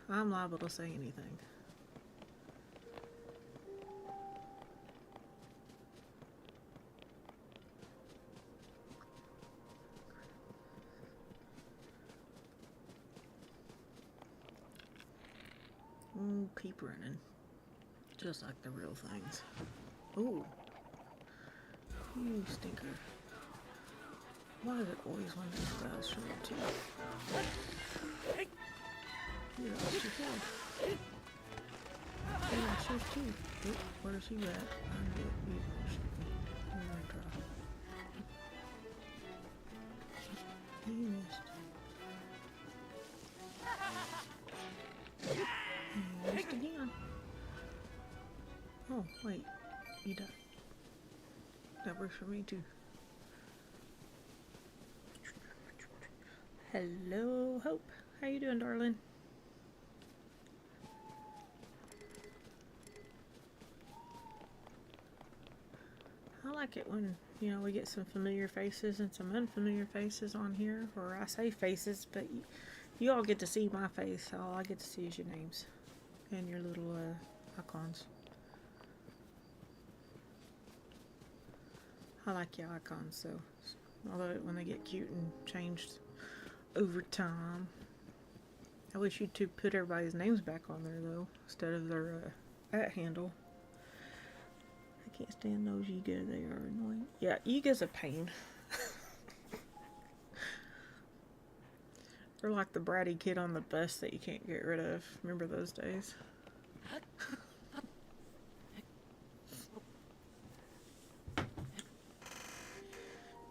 I'm liable to say anything. Ooh, keep running. Just like the real things. Ooh. You stinker. Why is it always when these guys show up too? You lost your head. And I shoot too. Oop, where's he at? I'm good. You shoot me. I'm gonna try. You missed. You missed again. Oh, wait. You died. That works for me too. Hello, Hope. How you doing, darling? I like it when, you know, we get some familiar faces and some unfamiliar faces on here. Or I say faces, but you all get to see my face. All I get to see is your names and your little icons. I like your icons, so although when they get cute and changed over time. I wish you'd put everybody's names back on there, though, instead of their @ handle. I can't stand those Yiga. They are annoying. Yeah, Yiga's a pain. They're like the bratty kid on the bus that you can't get rid of. Remember those days?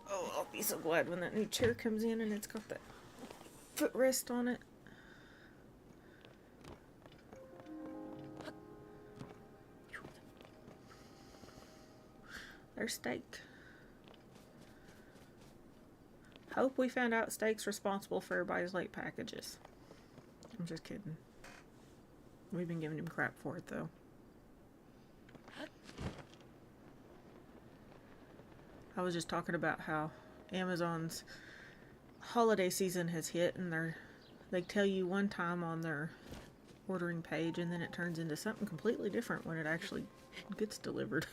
Oh, I'll be so glad when that new chair comes in and it's got that footrest on it. There's steak. Hope we found out steak's responsible for everybody's late packages. I'm just kidding. We've been giving him crap for it, though. I was just talking about how Amazon's holiday season has hit, and they tell you one time on their ordering page, and then it turns into something completely different when it actually gets delivered.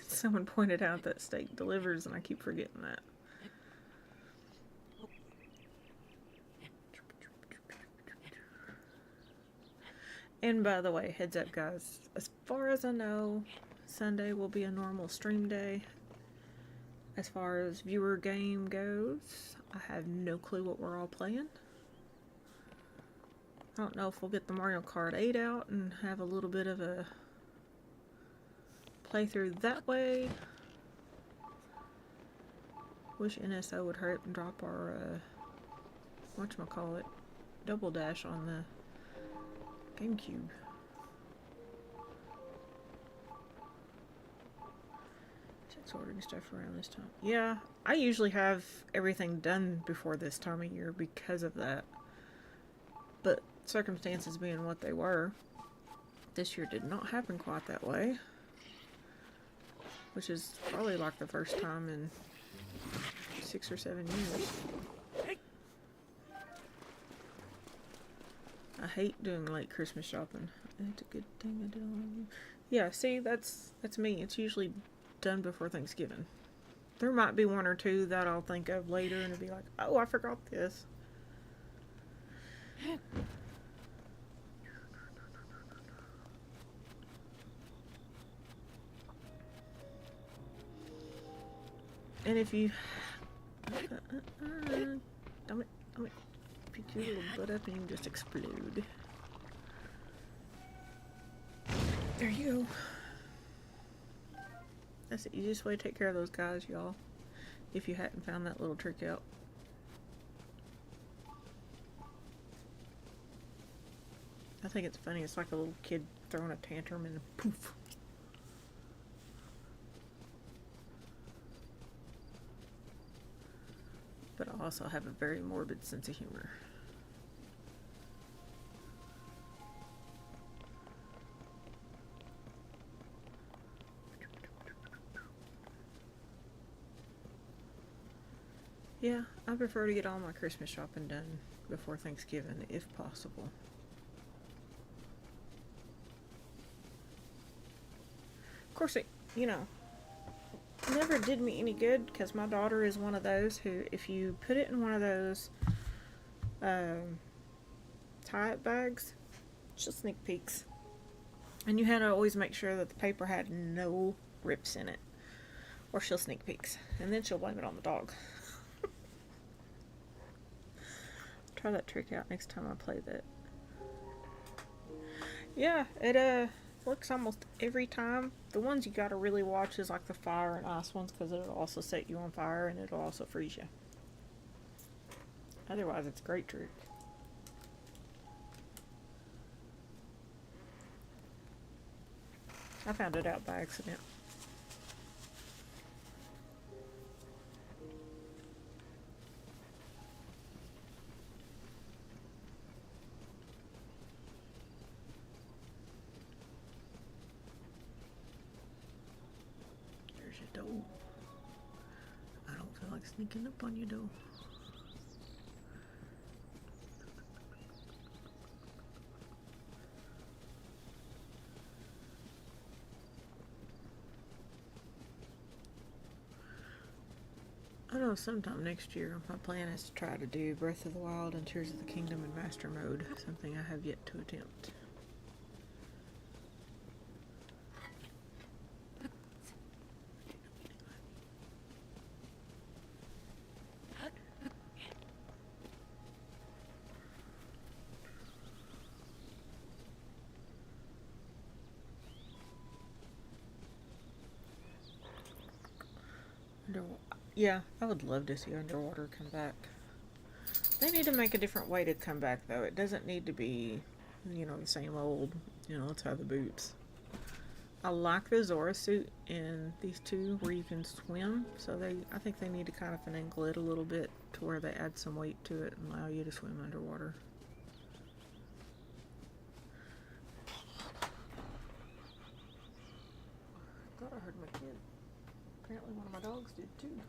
Someone pointed out that steak delivers, and I keep forgetting that. And by the way, heads up guys, as far as I know, Sunday will be a normal stream day. As far as viewer game goes, I have no clue what we're all playing. I don't know if we'll get the Mario Kart 8 out and have a little bit of a playthrough that way. Wish NSO would hurry up and drop our, whatchamacallit, Double Dash on the GameCube. sorting stuff around this time. Yeah, I usually have everything done before this time of year because of that. But circumstances being what they were, this year did not happen quite that way. Which is probably like the first time in 6 or 7 years. I hate doing late Christmas shopping. It's a good thing I did all of you. Yeah, see, that's me. It's usually done before Thanksgiving. There might be one or two that I'll think of later and it'll be like, oh, I forgot this. And if you don't pick your little butt up and you just explode. There you go. That's the easiest way to take care of those guys, y'all. If you hadn't found that little trick out. I think it's funny. It's like a little kid throwing a tantrum and poof. But I also have a very morbid sense of humor. Yeah, I prefer to get all my Christmas shopping done before Thanksgiving, if possible. Of course, it, never did me any good because my daughter is one of those who, if you put it in one of those tie-up bags, she'll sneak peeks. And you had to always make sure that the paper had no rips in it, or she'll sneak peeks. And then she'll blame it on the dog. Try that trick out next time I play that. Yeah, it works almost every time. The ones you gotta really watch is like the fire and ice ones, because it'll also set you on fire and it'll also freeze you. Otherwise, it's a great trick. I found it out by accident. There's your dough. I don't feel like sneaking up on you, dough. I know sometime next year my plan is to try to do Breath of the Wild and Tears of the Kingdom in Master Mode, something I have yet to attempt. Yeah, I would love to see Underwater come back. They need to make a different way to come back, though. It doesn't need to be, the same old, let's have the boots. I like the Zora suit in these two where you can swim, so I think they need to kind of finagle it a little bit to where they add some weight to it and allow you to swim underwater. I thought I heard my kid. Apparently one of my dogs did too.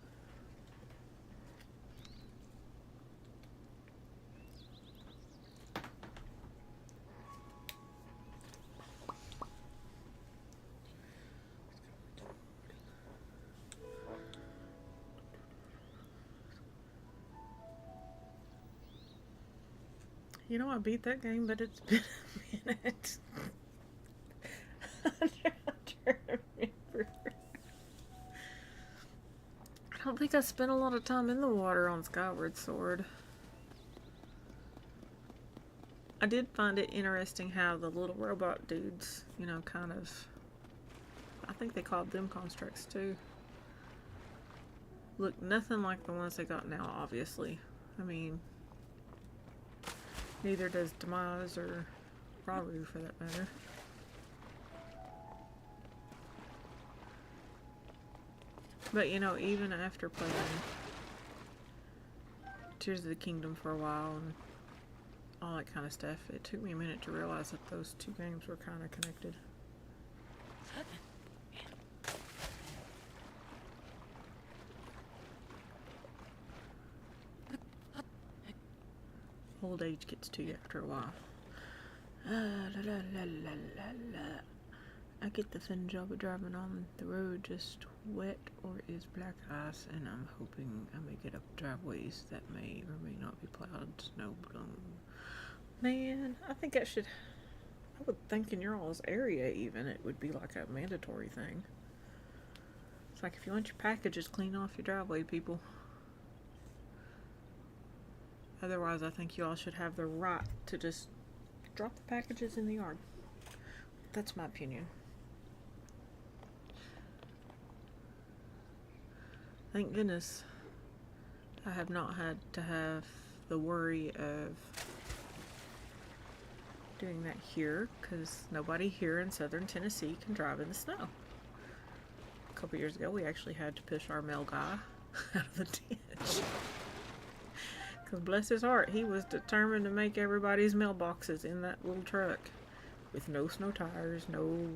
I beat that game, but it's been a minute. I'm trying to remember. I don't think I spent a lot of time in the water on Skyward Sword. I did find it interesting how the little robot dudes, kind of, I think they called them constructs too. Look nothing like the ones they got now, obviously. I mean, neither does Demise or Rauru for that matter. But you know, even after playing Tears of the Kingdom for a while and all that kind of stuff, it took me a minute to realize that those two games were kind of connected. Old age gets to you after a while. I get the thin job of driving on the road just wet or is black ice, and I'm hoping I may get up driveways that may or may not be plowed, snow blown. Man, I think I would think in your all's area even, it would be like a mandatory thing. It's like if you want your packages clean off your driveway, people. Otherwise, I think you all should have the right to just drop the packages in the yard. That's my opinion. Thank goodness I have not had to have the worry of doing that here, because nobody here in southern Tennessee can drive in the snow. A couple years ago, we actually had to push our mail guy out of the ditch. Because bless his heart, he was determined to make everybody's mailboxes in that little truck with no snow tires, no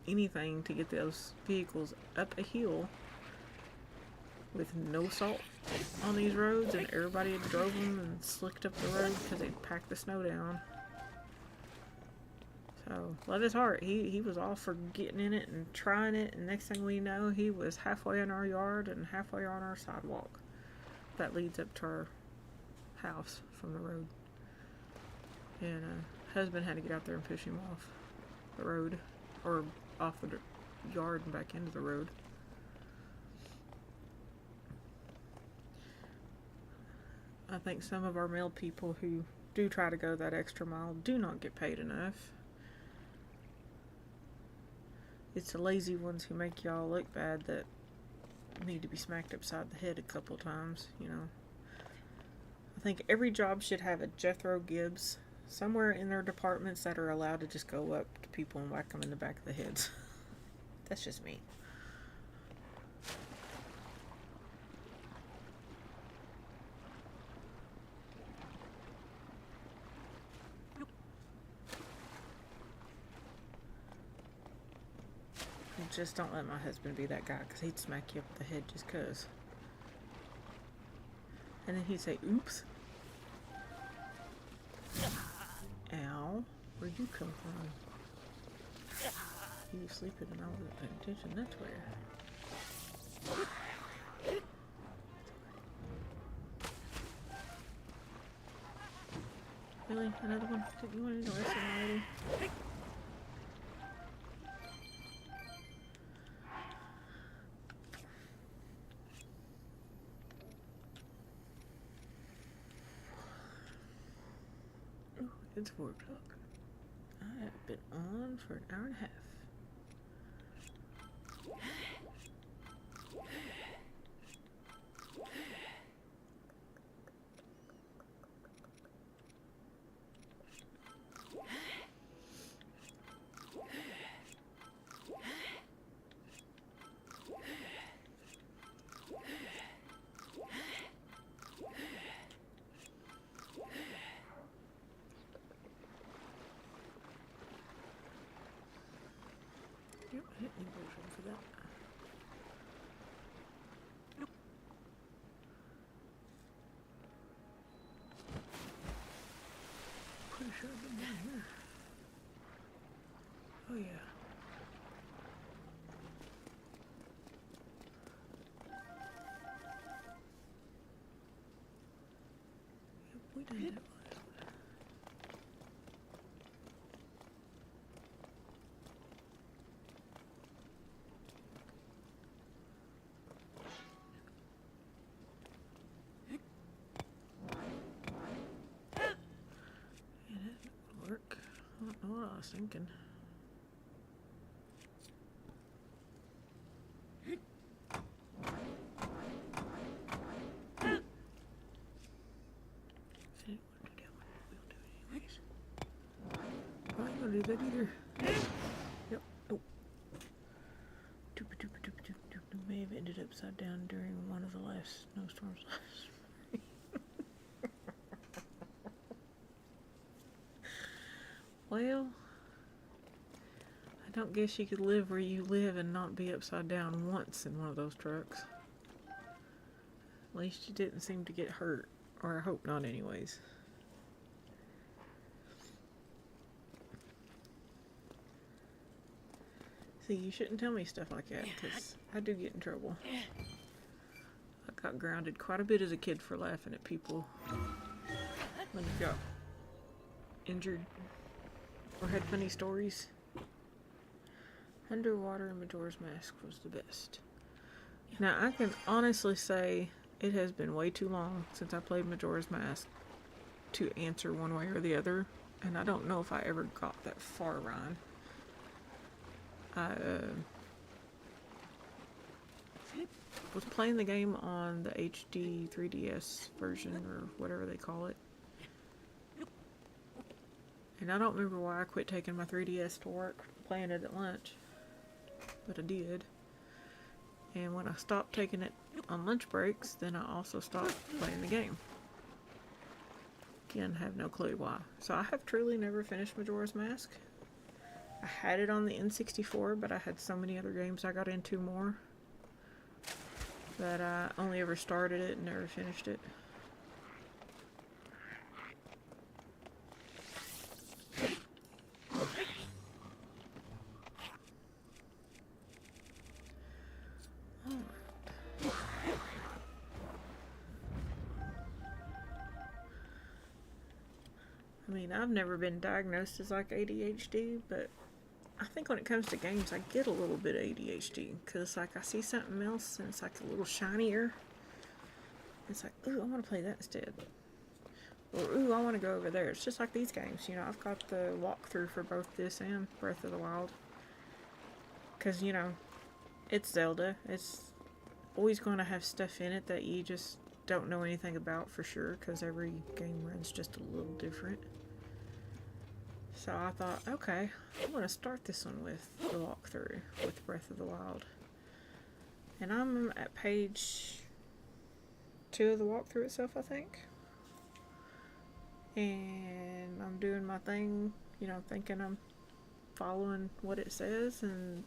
anything to get those vehicles up a hill with no salt on these roads, and everybody had drove them and slicked up the road because they'd packed the snow down. So, love his heart. He was all for getting in it and trying it, and next thing we know, he was halfway in our yard and halfway on our sidewalk that leads up to our house from the road. And husband had to get out there and push him off the road, or off the yard and back into the road. I think some of our mail people who do try to go that extra mile do not get paid enough. It's the lazy ones who make y'all look bad that need to be smacked upside the head a couple times, you know. I think every job should have a Jethro Gibbs somewhere in their departments that are allowed to just go up to people and whack them in the back of the heads. That's just me. Just don't let my husband be that guy, because he'd smack you up the head just cause. And then he'd say, oops. Ow. Where'd you come from? You were sleeping and I wasn't paying attention. That's weird. Really? Another one? Didn't you want to listen already? It's 4 o'clock. I have been on for an hour and a half. Yep, I didn't need version for that. Pretty sure I've been down here. Oh yeah. Yep, we did that last one. I don't know what I was thinking. I didn't want to do that one. We'll do it anyways. I ain't gonna do that either. Yep. Oh. May have ended up upside down during one of the last snowstorms last spring. Well, I don't guess you could live where you live and not be upside down once in one of those trucks. At least you didn't seem to get hurt, or I hope not anyways. See, you shouldn't tell me stuff like that, because I do get in trouble. I got grounded quite a bit as a kid for laughing at people when you got injured or had funny stories. Underwater Majora's Mask was the best. Now, I can honestly say it has been way too long since I played Majora's Mask to answer one way or the other, and I don't know if I ever got that far, Ryan. I was playing the game on the HD 3DS version, or whatever they call it. And I don't remember why I quit taking my 3DS to work, playing it at lunch. But I did. And when I stopped taking it on lunch breaks, then I also stopped playing the game. Again, have no clue why. So I have truly never finished Majora's Mask. I had it on the N64, but I had so many other games I got into more that I only ever started it and never finished it. I mean, I've never been diagnosed as like ADHD, but I think when it comes to games, I get a little bit of ADHD, because like I see something else and it's like a little shinier. It's like, ooh, I want to play that instead. Or, ooh, I want to go over there. It's just like these games, you know. I've got the walkthrough for both this and Breath of the Wild. Because, you know, it's Zelda. It's always going to have stuff in it that you just don't know anything about for sure, because every game runs just a little different. So I thought, okay, I'm going to start this one with the walkthrough with Breath of the Wild. And I'm at page 2 of the walkthrough itself, I think. And I'm doing my thing, you know, thinking I'm following what it says, and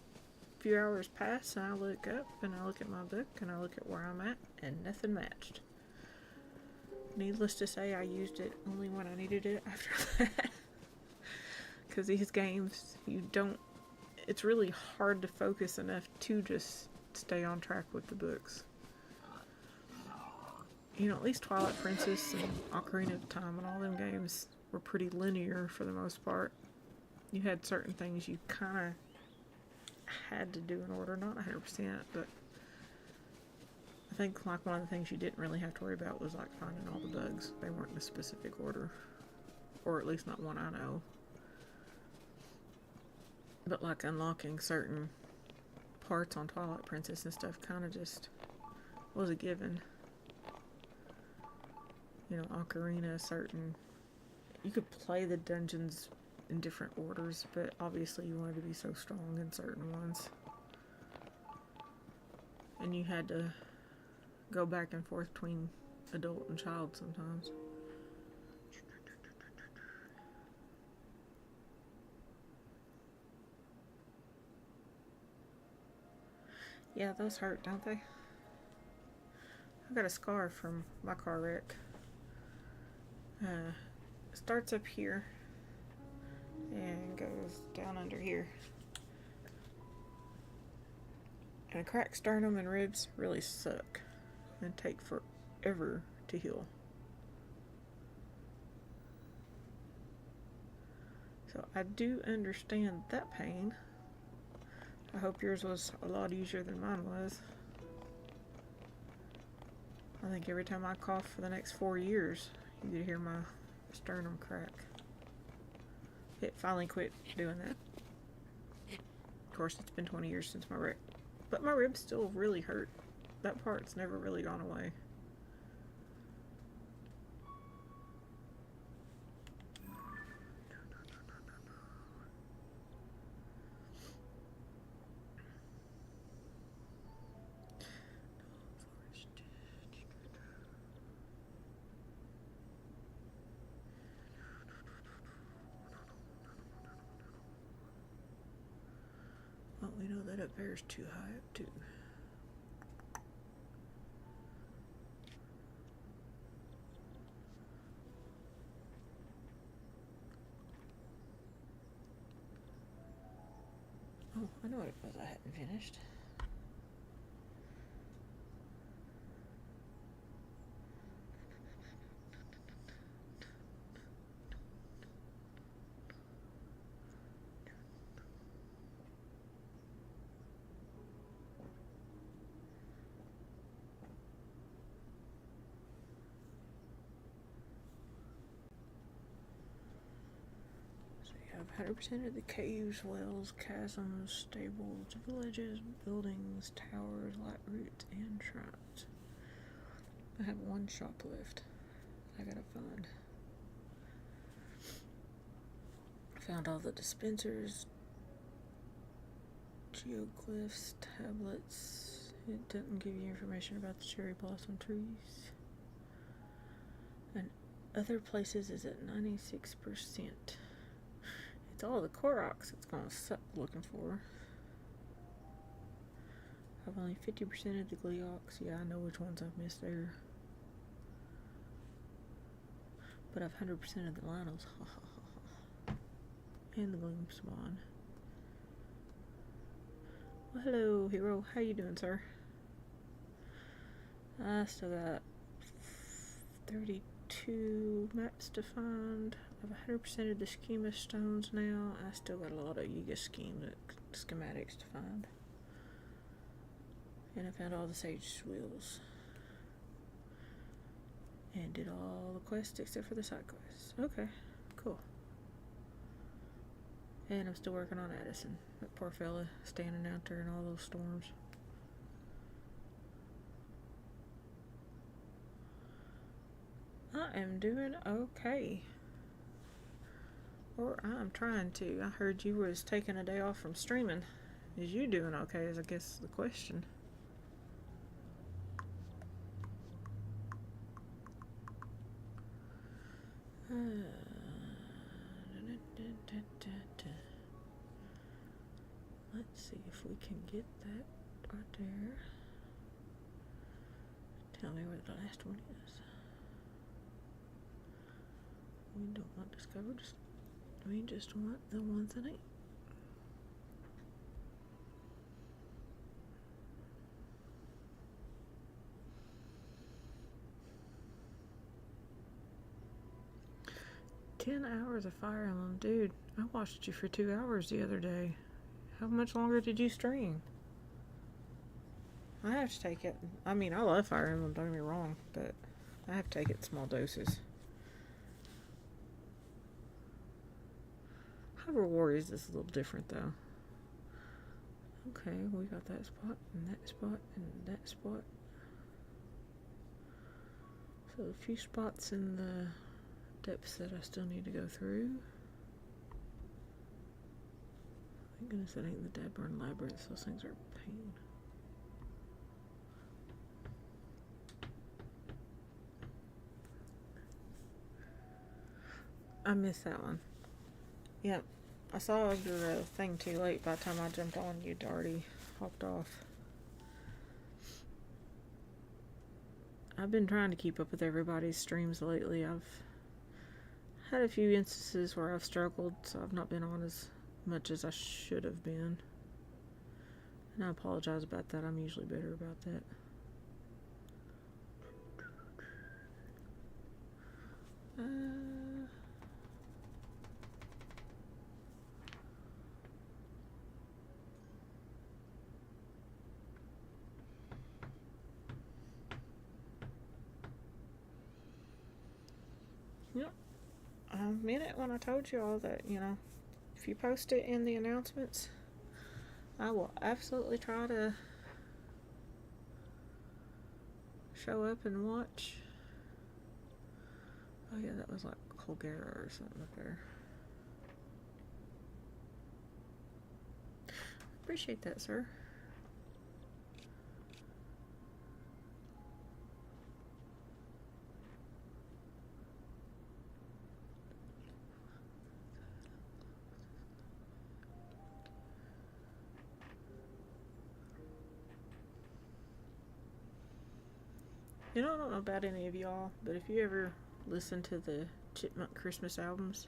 a few hours pass and I look up and I look at my book and I look at where I'm at, and nothing matched. Needless to say, I used it only when I needed it after that. Because these games, it's really hard to focus enough to just stay on track with the books. You know, at least Twilight Princess and Ocarina of Time and all them games were pretty linear for the most part. You had certain things you kind of had to do in order, not 100%, but I think like one of the things you didn't really have to worry about was like finding all the bugs. They weren't in a specific order, or at least not one I know. But like unlocking certain parts on Twilight Princess and stuff kind of just was a given. You know, Ocarina, you could play the dungeons in different orders, but obviously you wanted to be so strong in certain ones. And you had to go back and forth between adult and child sometimes. Yeah, those hurt, don't they? I got a scar from my car wreck. Starts up here and goes down under here. And a cracked sternum and ribs really suck and take forever to heal. So I do understand that pain. I hope yours was a lot easier than mine was. I think every time I cough for the next 4 years, you could hear my sternum crack. It finally quit doing that. Of course, it's been 20 years since my wreck. But my ribs still really hurt. That part's never really gone away. bear's too high up too. Oh, I know what it was I hadn't finished. So you have 100% of the caves, wells, chasms, stables, villages, buildings, towers, light routes, and shrines. I have one shop left. I gotta find. Found all the dispensers, geoglyphs, tablets. It doesn't give you information about the cherry blossom trees. And other places is at 96%. It's all the Koroks it's gonna suck looking for. I've only 50% of the Gleoks. Yeah, I know which ones I've missed there. But I've 100% of the Linos. Ha ha ha ha. And the Gloom Spawn. Well, hello, hero. How you doing, sir? I still got 32 maps to find. I have 100% of the schema stones now. I still got a lot of Yiga schematics to find. And I found all the sage wheels. And did all the quests except for the side quests. Okay, cool. And I'm still working on Addison. That poor fella standing out there in all those storms. I am doing okay. Or I'm trying to. I heard you was taking a day off from streaming. Is you doing okay is I guess the question. Let's see if we can get that right there. Tell me where the last one is. We don't want discovered. We just want the ones that ain't. "10 hours of Fire Emblem." Dude, I watched you for 2 hours the other day. How much longer did you stream? I have to take it. I mean, I love Fire Emblem, don't get me wrong, but I have to take it in small doses. Hyrule Warriors is a little different, though. Okay, we got that spot, and that spot, and that spot. So a few spots in the depths that I still need to go through. Thank goodness that ain't the Dadburn Labyrinth. Those things are a pain. I missed that one. Yep. I saw your thing too late. By the time I jumped on, you'd already hopped off. I've been trying to keep up with everybody's streams lately. I've had a few instances where I've struggled, so I've not been on as much as I should have been. And I apologize about that. I'm usually better about that. Yep. I meant it when I told you all that, you know, if you post it in the announcements, I will absolutely try to show up and watch. Oh yeah, that was like Colgera or something up there. Appreciate that, sir. You know, I don't know about any of y'all, but if you ever listen to the Chipmunk Christmas albums,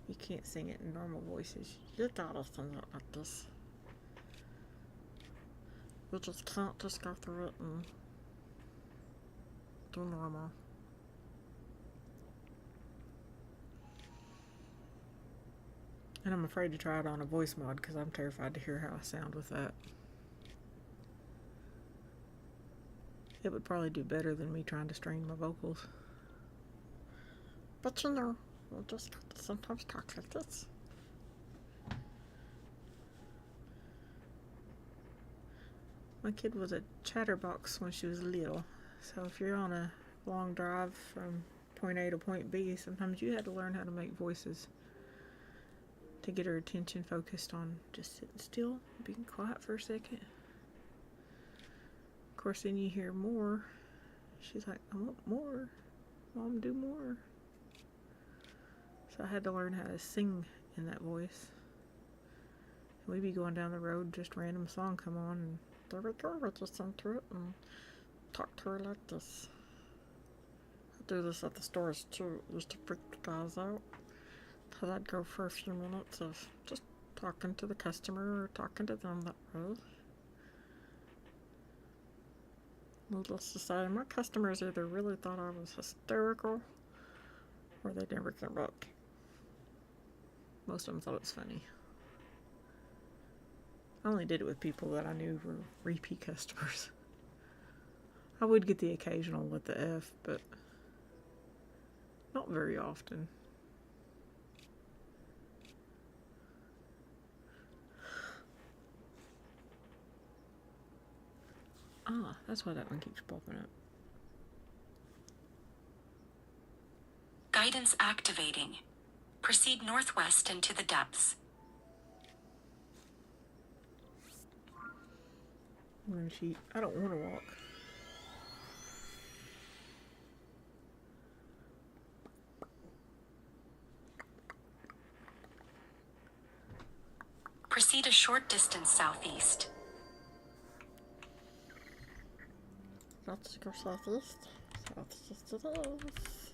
you can't sing it in normal voices. You gotta sing it like this. You just can't just go through it and do normal. And I'm afraid to try it on a voice mod because I'm terrified to hear how I sound with that. It would probably do better than me trying to strain my vocals. But you know, we'll just sometimes talk like this. My kid was a chatterbox when she was little. So if you're on a long drive from point A to point B, sometimes you had to learn how to make voices to get her attention focused on just sitting still, being quiet for a second. Of course, then you hear more. She's like, I want more. Mom, do more. So I had to learn how to sing in that voice. And we'd be going down the road, just random song come on, and there we go, I just sing to it and talk to her like this. I do this at the stores too, just to freak the guys out. Because I'd go for a few minutes of just talking to the customer or talking to them that way. Needless to say, my customers either really thought I was hysterical or they never came back. Most of them thought it was funny. I only did it with people that I knew were repeat customers. I would get the occasional with the F, but not very often. Ah, that's why that one keeps popping up. Guidance activating. Proceed northwest into the depths. I don't want to walk. Proceed a short distance southeast. Let's go southeast. Southeast it is.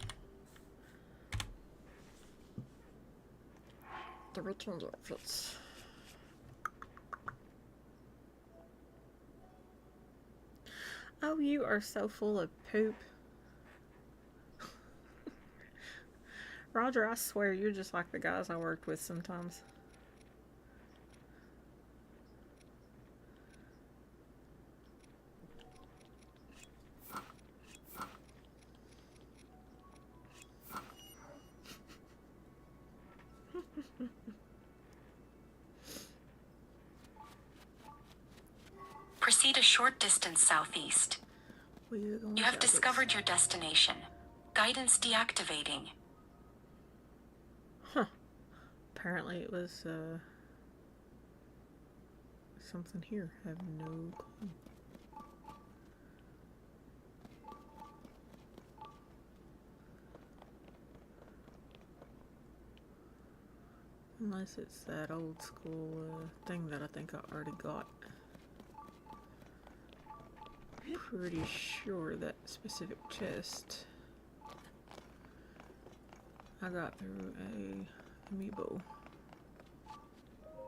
The return outfits. Oh, you are so full of poop. Roger, I swear you're just like the guys I worked with sometimes. Proceed a short distance southeast. You have discovered your destination. Guidance deactivating. Huh. Apparently it was, something here. I have no clue. Unless it's that old school thing that I think I already got. Pretty sure that specific chest I got through a amiibo.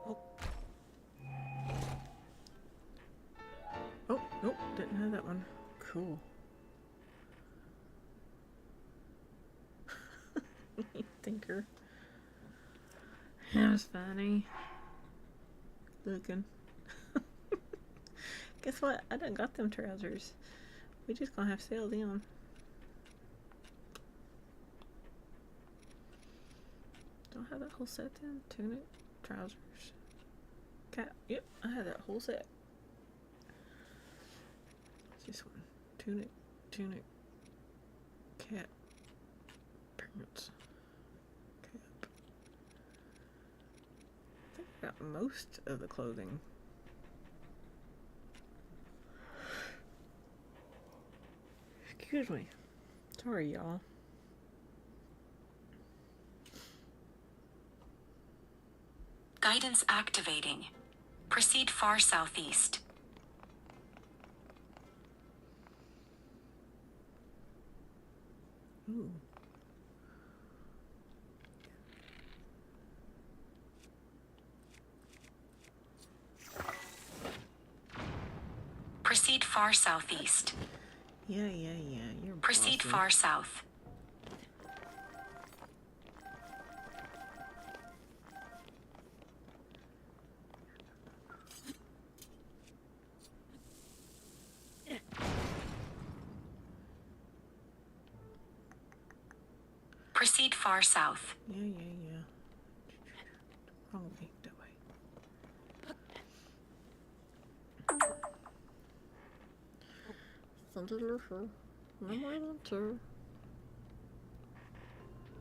Oh. Oh, nope, didn't have that one. Cool. Thinker. That was funny. Looking. Guess what? I done got them trousers. We just gonna have to sell them. Don't I have that whole set then? Tunic, trousers, cap. Yep, I had that whole set. What's this one? Tunic, cap, pants, cap. I think I got most of the clothing. Excuse me. Sorry, y'all. Guidance activating. Proceed far southeast. Ooh. Proceed far southeast. Yeah. You're Proceed bossy. far south. Proceed far south. Yeah. Wrong way, that way.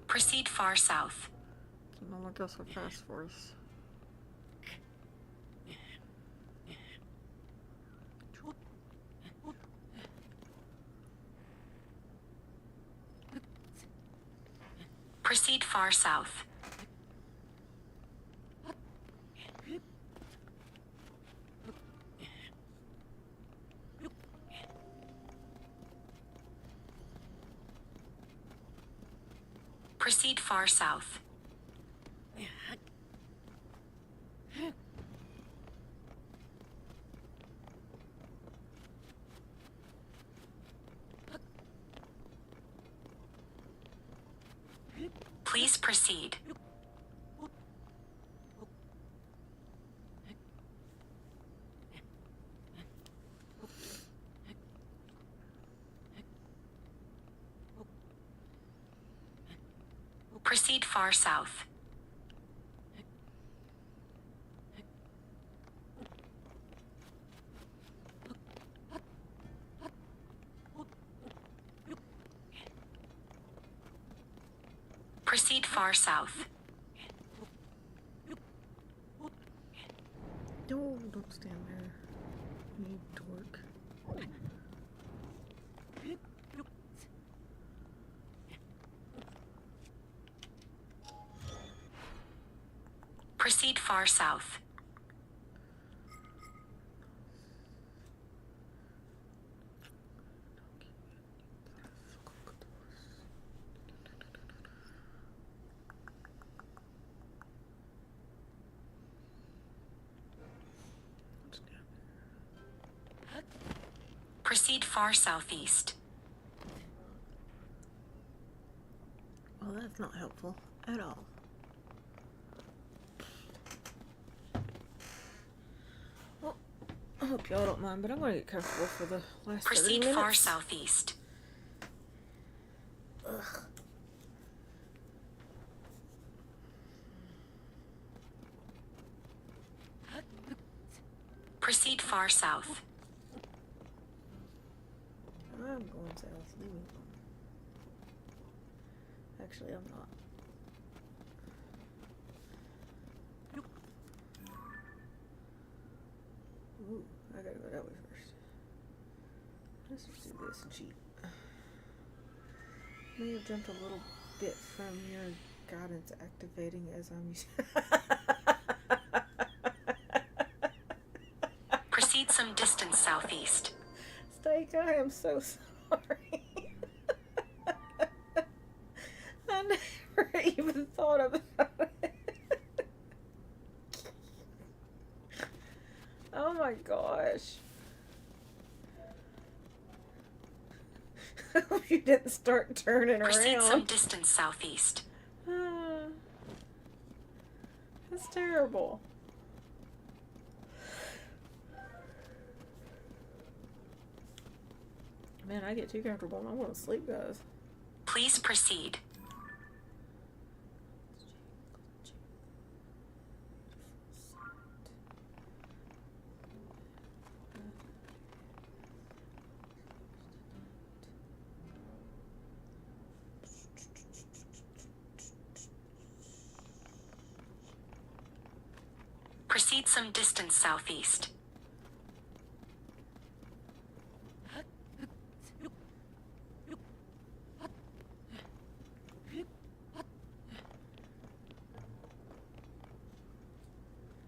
Proceed far south. No one goes so fast for us. Proceed far south. Proceed far south. Please proceed. Proceed far south. Proceed far south. No, don't stand there. You dork. Proceed far south. Proceed far southeast. Well, that's not helpful at all. Well, I hope y'all don't mind, but I'm going to get comfortable for the last 30 Proceed minutes. far southeast. Ugh. Proceed far south. I'm going south. Leave me alone. Actually, I'm not. Ooh, I gotta go that way first. Let's just do this and cheat. May have jumped a little bit from your guidance activating as I'm using. Proceed some distance southeast. Steak, I am so sorry. I never even thought about it. Oh my gosh. I hope you didn't start turning Proceed some around. distance southeast. That's terrible. Man, I get too comfortable and I'm going to sleep, guys. Please proceed. Proceed some distance southeast.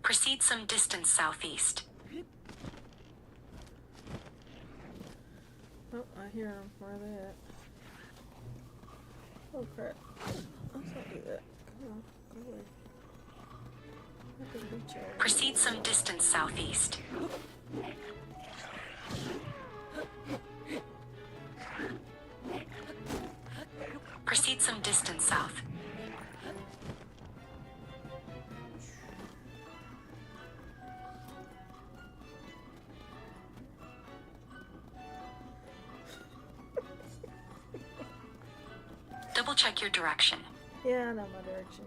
Proceed some distance southeast. Oh, I hear them. Where are they at? Oh crap. Let's not do that. Come on, go away. I can reach out. Proceed some distance southeast. Proceed some distance south. Double check your direction. Yeah, I know my direction.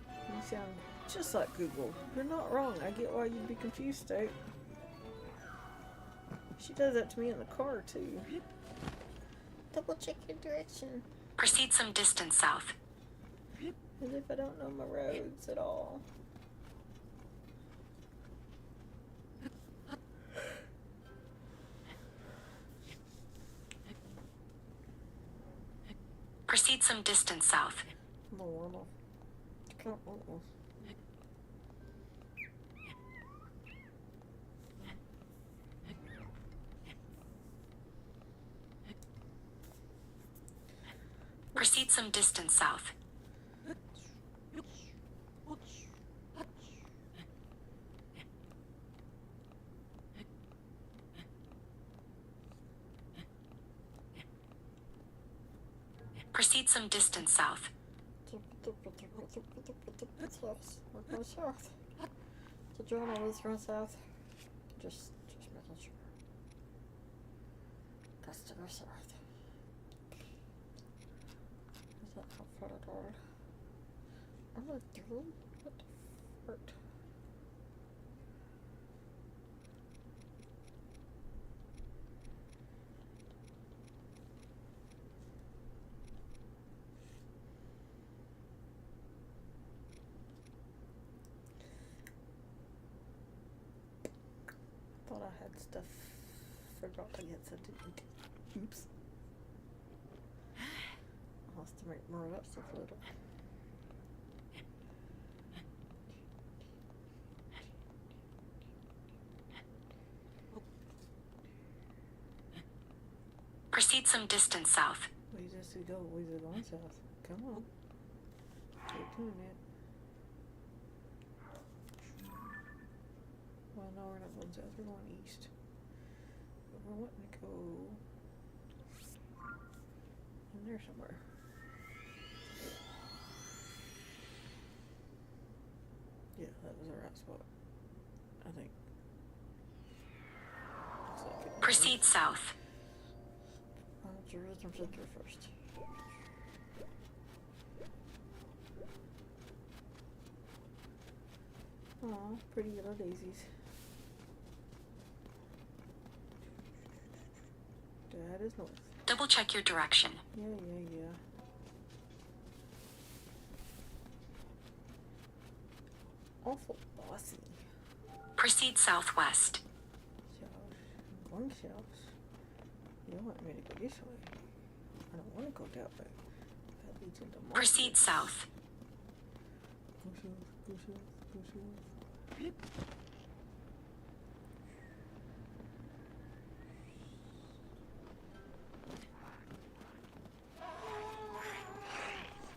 You sound just like Google. You're not wrong. I get why you'd be confused, Stoke. She does that to me in the car, too. Double check your direction. Proceed some distance south. As if I don't know my roads at all. Proceed some distance south. Normal. Proceed some distance south. Proceed some distance south. We're going south. Did you know this going south? Just making sure. That's to go south. Is that how far it are? I'm gonna do what the fart. Thought I had stuff. Forgot to get, so didn't. Oops. I'll have to make more of that stuff later. Proceed some distance south. We just go, we just going south. Come on. Keep doing it. Well, no, we're not going south, we're going east. But we're wanting to go in there somewhere. Yeah, that was the right spot. I think. Looks like it. Proceed south. Tourism center first. Aw, pretty yellow daisies. That is north. Double check your direction. Yeah. Awful bossy. Proceed southwest. South. I'm going south. You want me to go this way. I don't want to go that way. That leads into Mars. Proceed south. Go south.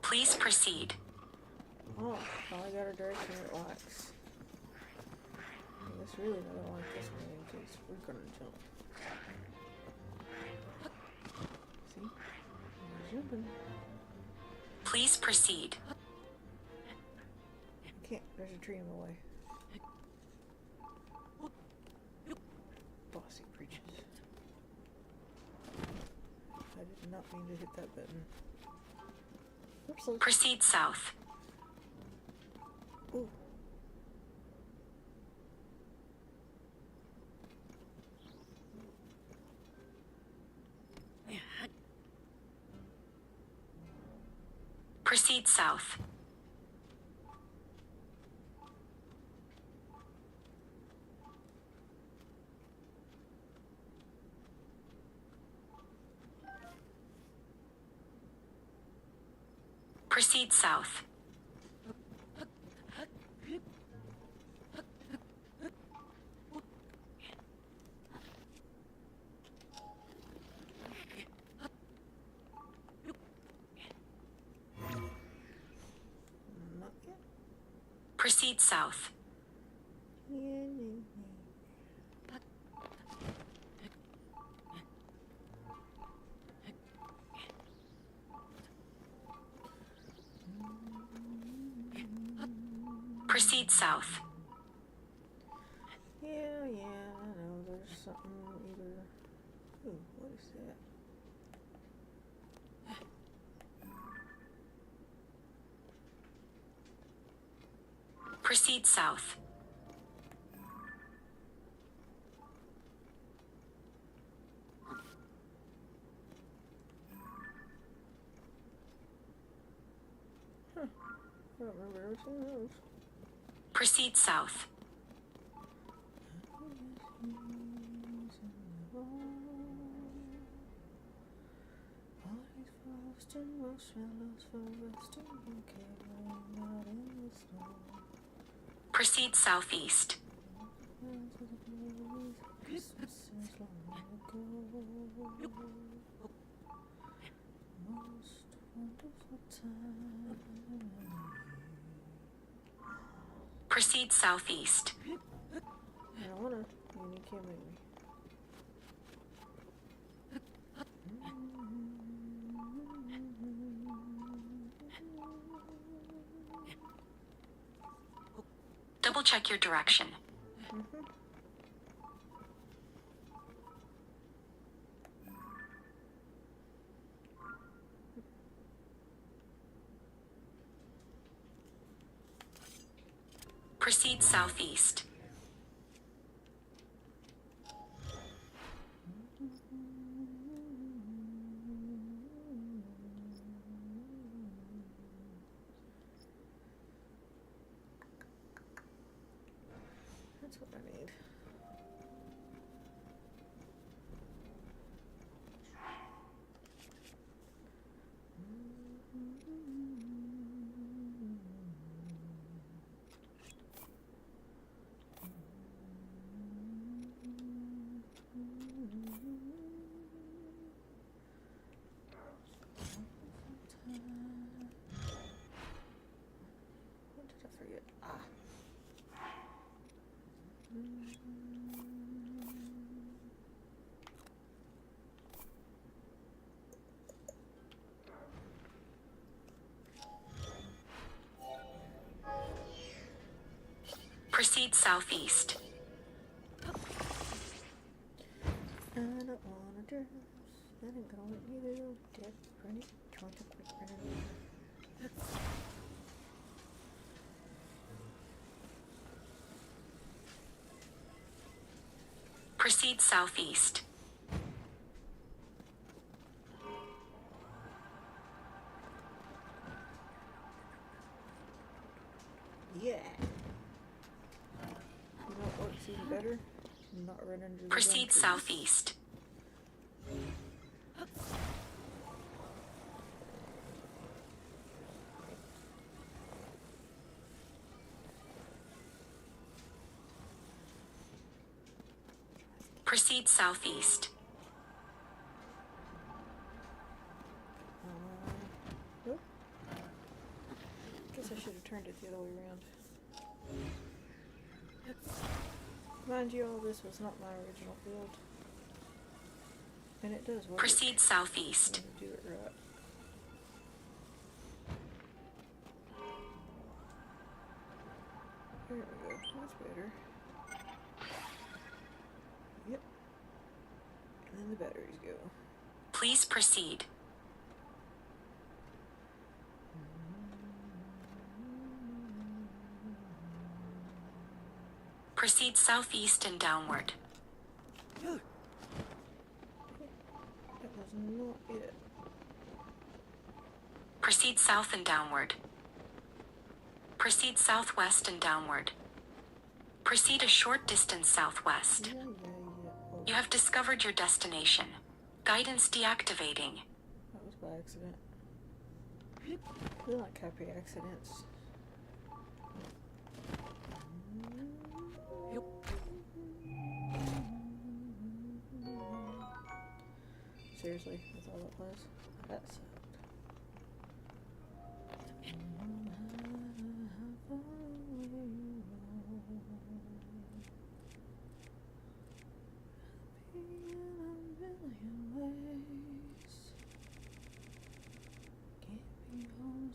Please proceed. Oh, I got a direction it likes. It's really not gonna like this one in case we're gonna jump. See? We're jumping. Please proceed. I can't, there's a tree in the way. Bossy breaches. I did not mean to hit that button. Oopsie. Proceed south. Ooh. Proceed south. Proceed south. Proceed south. Proceed south. Yeah, I know there's something either. Ooh, what is that? Proceed south. I don't remember ever seeing those. Proceed south. Proceed southeast. Proceed southeast. I don't wanna. You can't make me. Double check your direction. Proceed southeast. That's what I need. What did I forget? Proceed southeast. I don't wanna dress. That ain't gonna let me do. Dead pretty. Trying to quit running. Proceed southeast. Yeah. You know what works even better? Not run under the Proceed trees. southeast. Proceed southeast. Nope. Guess I should have turned it the other way around. Mind you, all this was not my original build. And it does work. Proceed southeast. When you do it right. There we go. That's better. Yep. And then the batteries go. Please proceed. Proceed southeast and downward. That was not it. Proceed south and downward. Proceed southwest and downward. Proceed a short distance southwest. Yeah. Oh, You have discovered your destination. Guidance deactivating. that was by accident. We like happy accidents. Seriously, that's all that was? That sucked.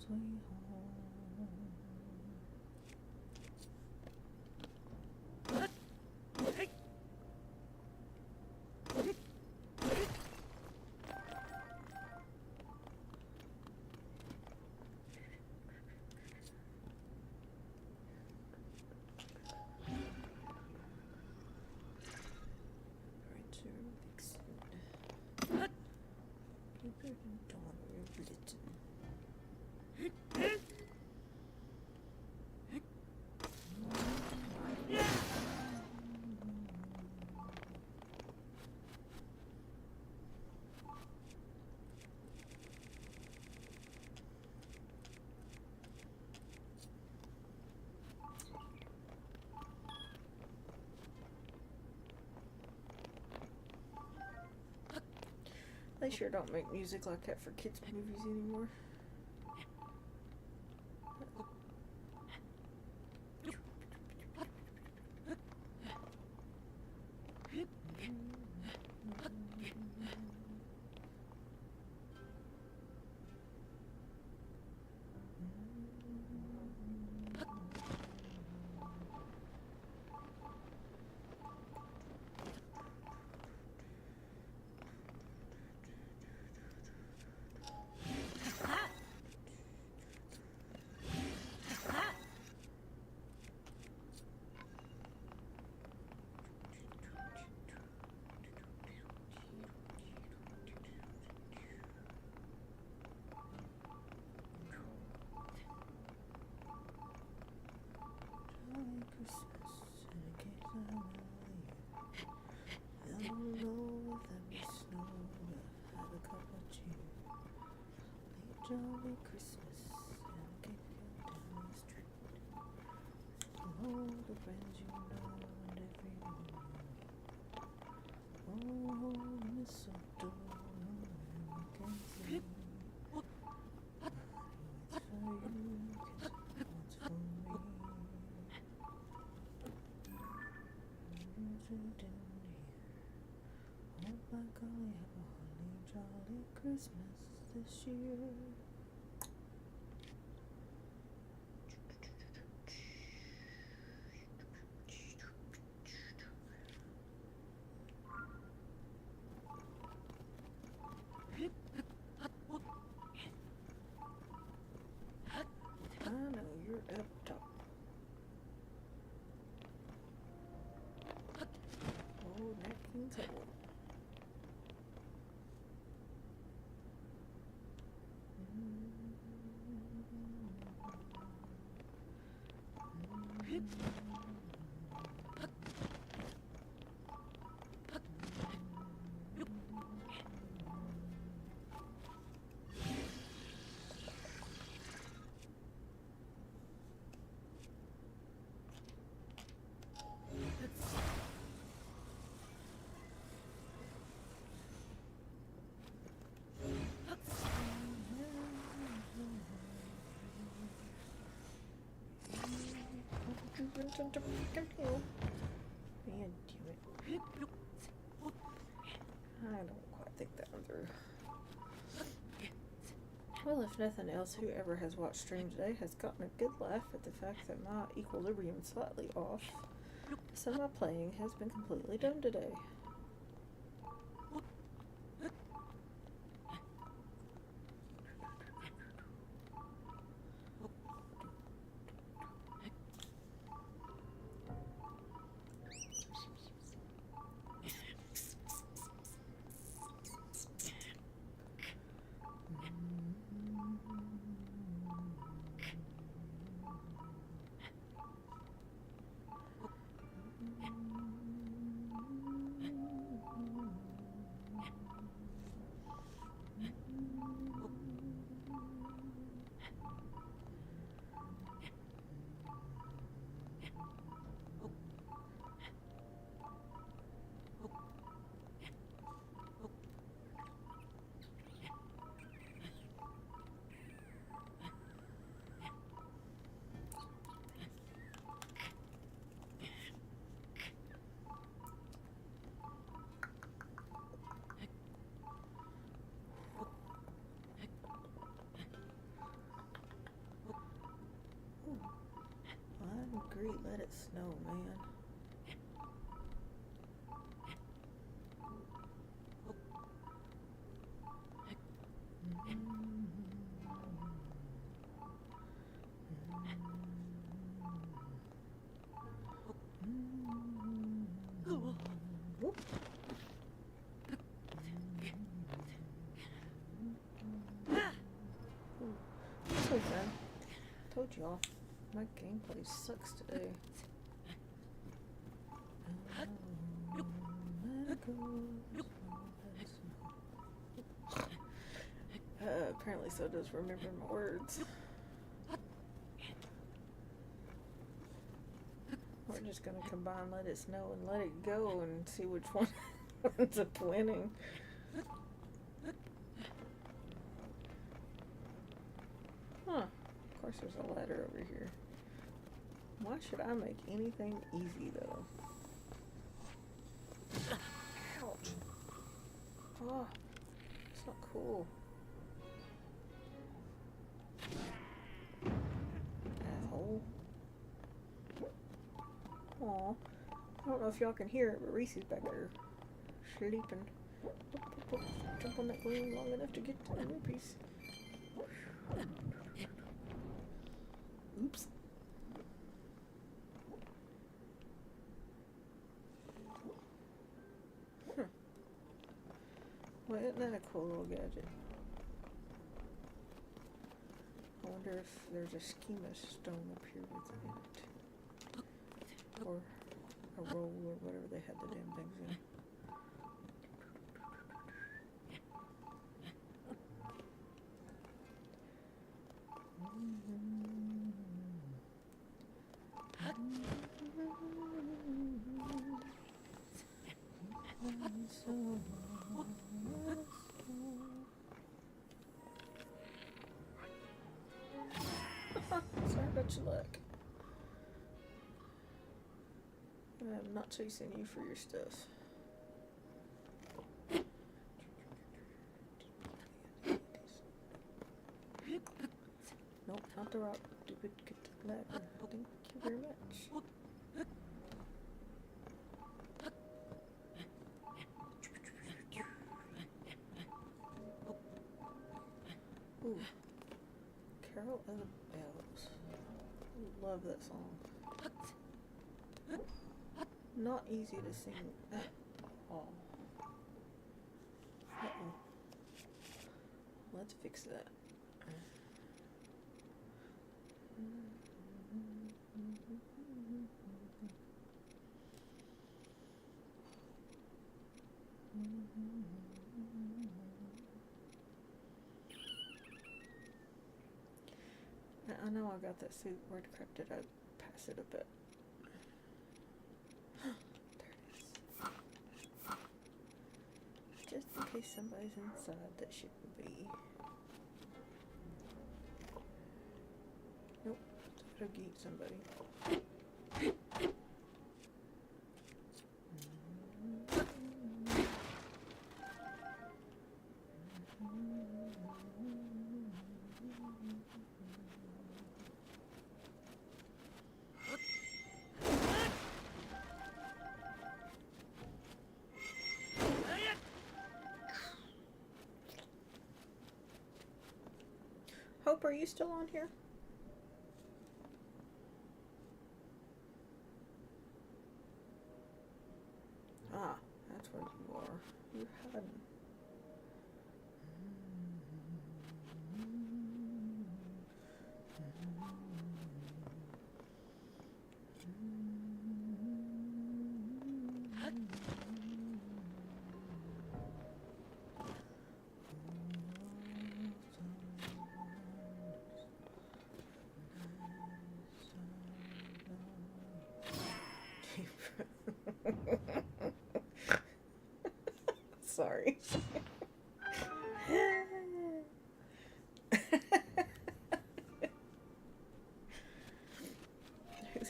sweet home. They sure don't make music like that for kids' movies anymore. Jolly Christmas and a cake down the street. All the friends you know and everyone you know. Oh, mistletoe, you can see. It's for you, it's for me. Oh my golly, have a holly jolly Christmas this year. I know you're up top. Oh, Nat King Cole. Went into freaking hell. Man, damn it. I don't quite think that one through. Well, if nothing else, whoever has watched stream today has gotten a good laugh at the fact that my equilibrium is slightly off. So my playing has been completely dumb today. 3, let it snow, man. So fun. Told y'all, my gameplay sucks today. Apparently so does remembering my words. We're just gonna combine Let It Snow and Let It Go and see which one ends up winning. Huh. Of course there's a ladder over here. Why should I make anything easy though? Ouch. Oh, it's not cool. Asshole. Aw. I don't know if y'all can hear it, but Reese's back there sleeping. Jump on that balloon long enough to get to the new piece. Oops. Well, isn't that a cool little gadget? I wonder if there's a schema stone up here within it. Or a roll or whatever they had the damn things in. Sorry about your luck. I'm not chasing you for your stuff. Nope, not the rock. Stupid, get the ladder. Thank you very much. Ooh. Carol of the Bells. Love that song. Not easy to sing at all. Uh-oh. Let's fix that. I know I got that suit. Where the crap did I pass it a bit? There it is. Just in case somebody's inside that shouldn't be. Nope. Gotta geek somebody. Hope, are you still on here? Ah, that's where you are. You're hiding. Sorry.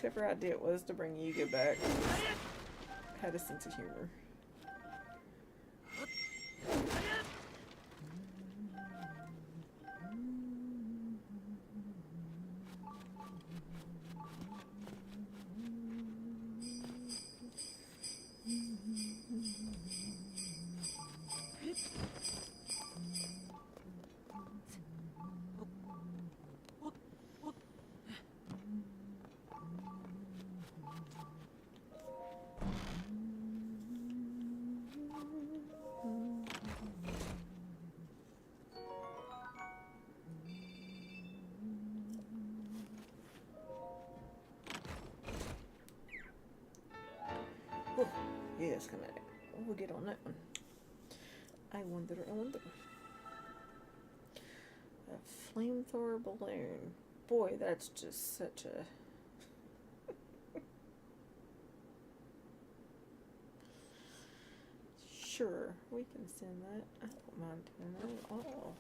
Whoever idea it was to bring Yuga back had a sense of humor. yes, come at it. We'll get on that one. I wonder. A flamethrower balloon. Boy, that's just such a... Sure, we can send that. I don't mind doing that at all.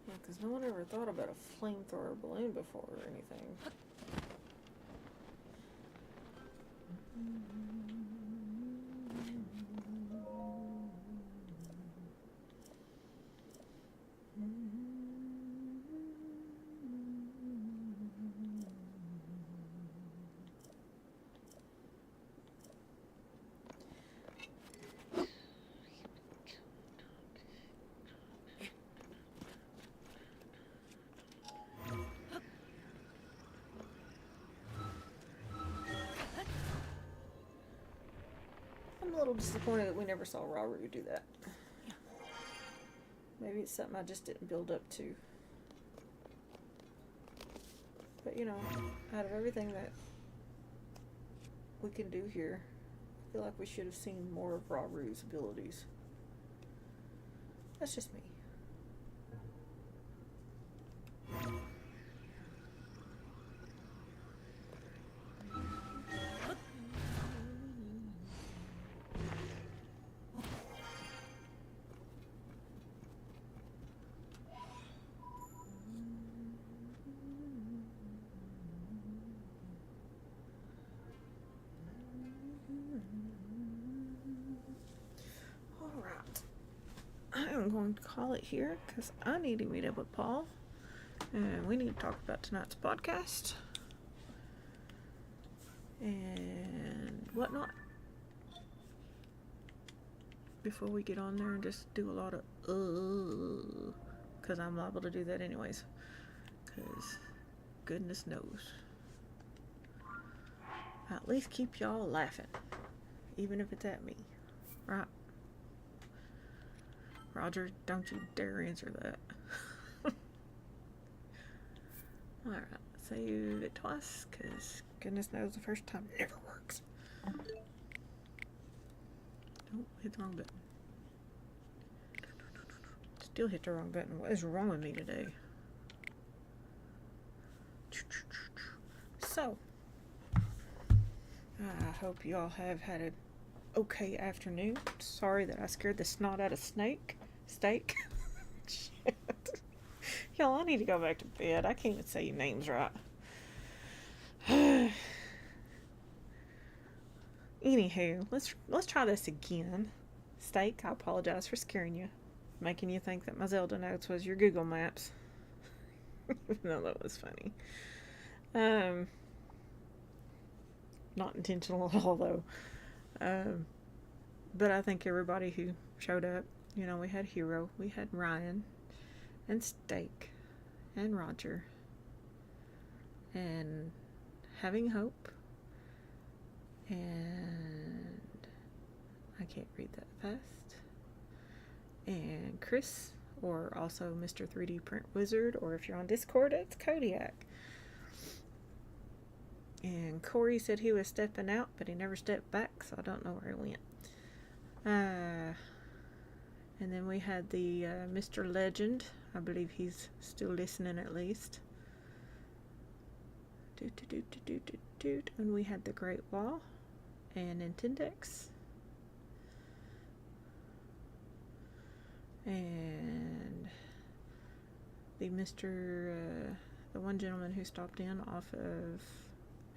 Yeah, because no one ever thought about a flamethrower balloon before or anything. I'm a little disappointed that we never saw Raru do that. Maybe it's something I just didn't build up to. But you know, out of everything that we can do here, I feel like we should have seen more of Raru's abilities. That's just me. I'm going to call it here because I need to meet up with Paul and we need to talk about tonight's podcast and whatnot before we get on there and just do a lot of because I'm liable to do that anyways, because goodness knows, I at least keep y'all laughing even if it's at me, right? Roger, don't you dare answer that. Alright, save it twice, because goodness knows the first time never works. Oh, hit the wrong button. Still hit the wrong button. What is wrong with me today? So, I hope y'all have had an okay afternoon. Sorry that I scared the snot out of steak. Shit. Y'all, I need to go back to bed. I can't even say your names right. Anywho, let's try this again. Steak, I apologize for scaring you, making you think that my Zelda notes was your Google Maps. Even though that was funny. Not intentional at all though. But I think everybody who showed up, you know, we had Hero, we had Ryan, and Steak, and Roger, and Having Hope, and I can't read that fast, and Chris, or also Mr. 3D Print Wizard, or if you're on Discord, it's Kodiak. And Corey said he was stepping out, but he never stepped back, so I don't know where he went. And then we had the Mr. Legend. I believe he's still listening at least. And we had the Great Wall and Nintendex. And the the one gentleman who stopped in off of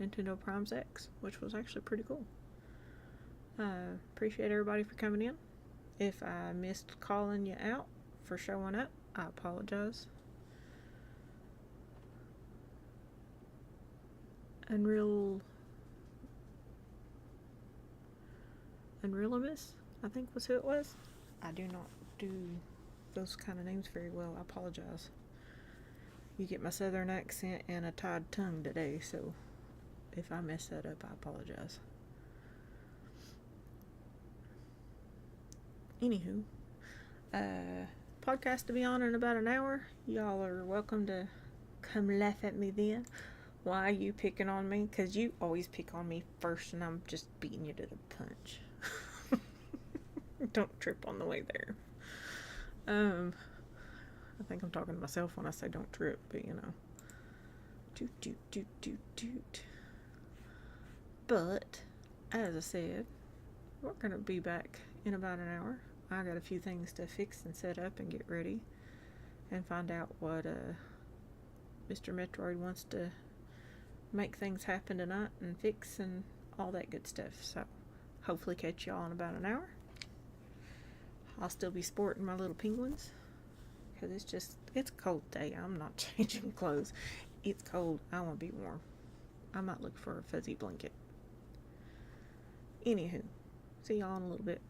Nintendo Prime's X, which was actually pretty cool. Appreciate everybody for coming in. If I missed calling you out for showing up, I apologize. Unrealimus, I think was who it was. I do not do those kind of names very well. I apologize. You get my southern accent and a tied tongue today, so if I mess that up, I apologize. Anywho, podcast to be on in about an hour. Y'all are welcome to come laugh at me then. Why are you picking on me? Because you always pick on me first, and I'm just beating you to the punch. Don't trip on the way there. I think I'm talking to myself when I say don't trip, but you know. Doot, doot, doot, doot, doot. But, as I said, we're going to be back in about an hour. I got a few things to fix and set up and get ready and find out what Mr. Metroid wants to make things happen tonight and fix and all that good stuff. So, hopefully catch y'all in about an hour. I'll still be sporting my little penguins because it's a cold day. I'm not changing clothes. It's cold. I want to be warm. I might look for a fuzzy blanket. Anywho, see y'all in a little bit.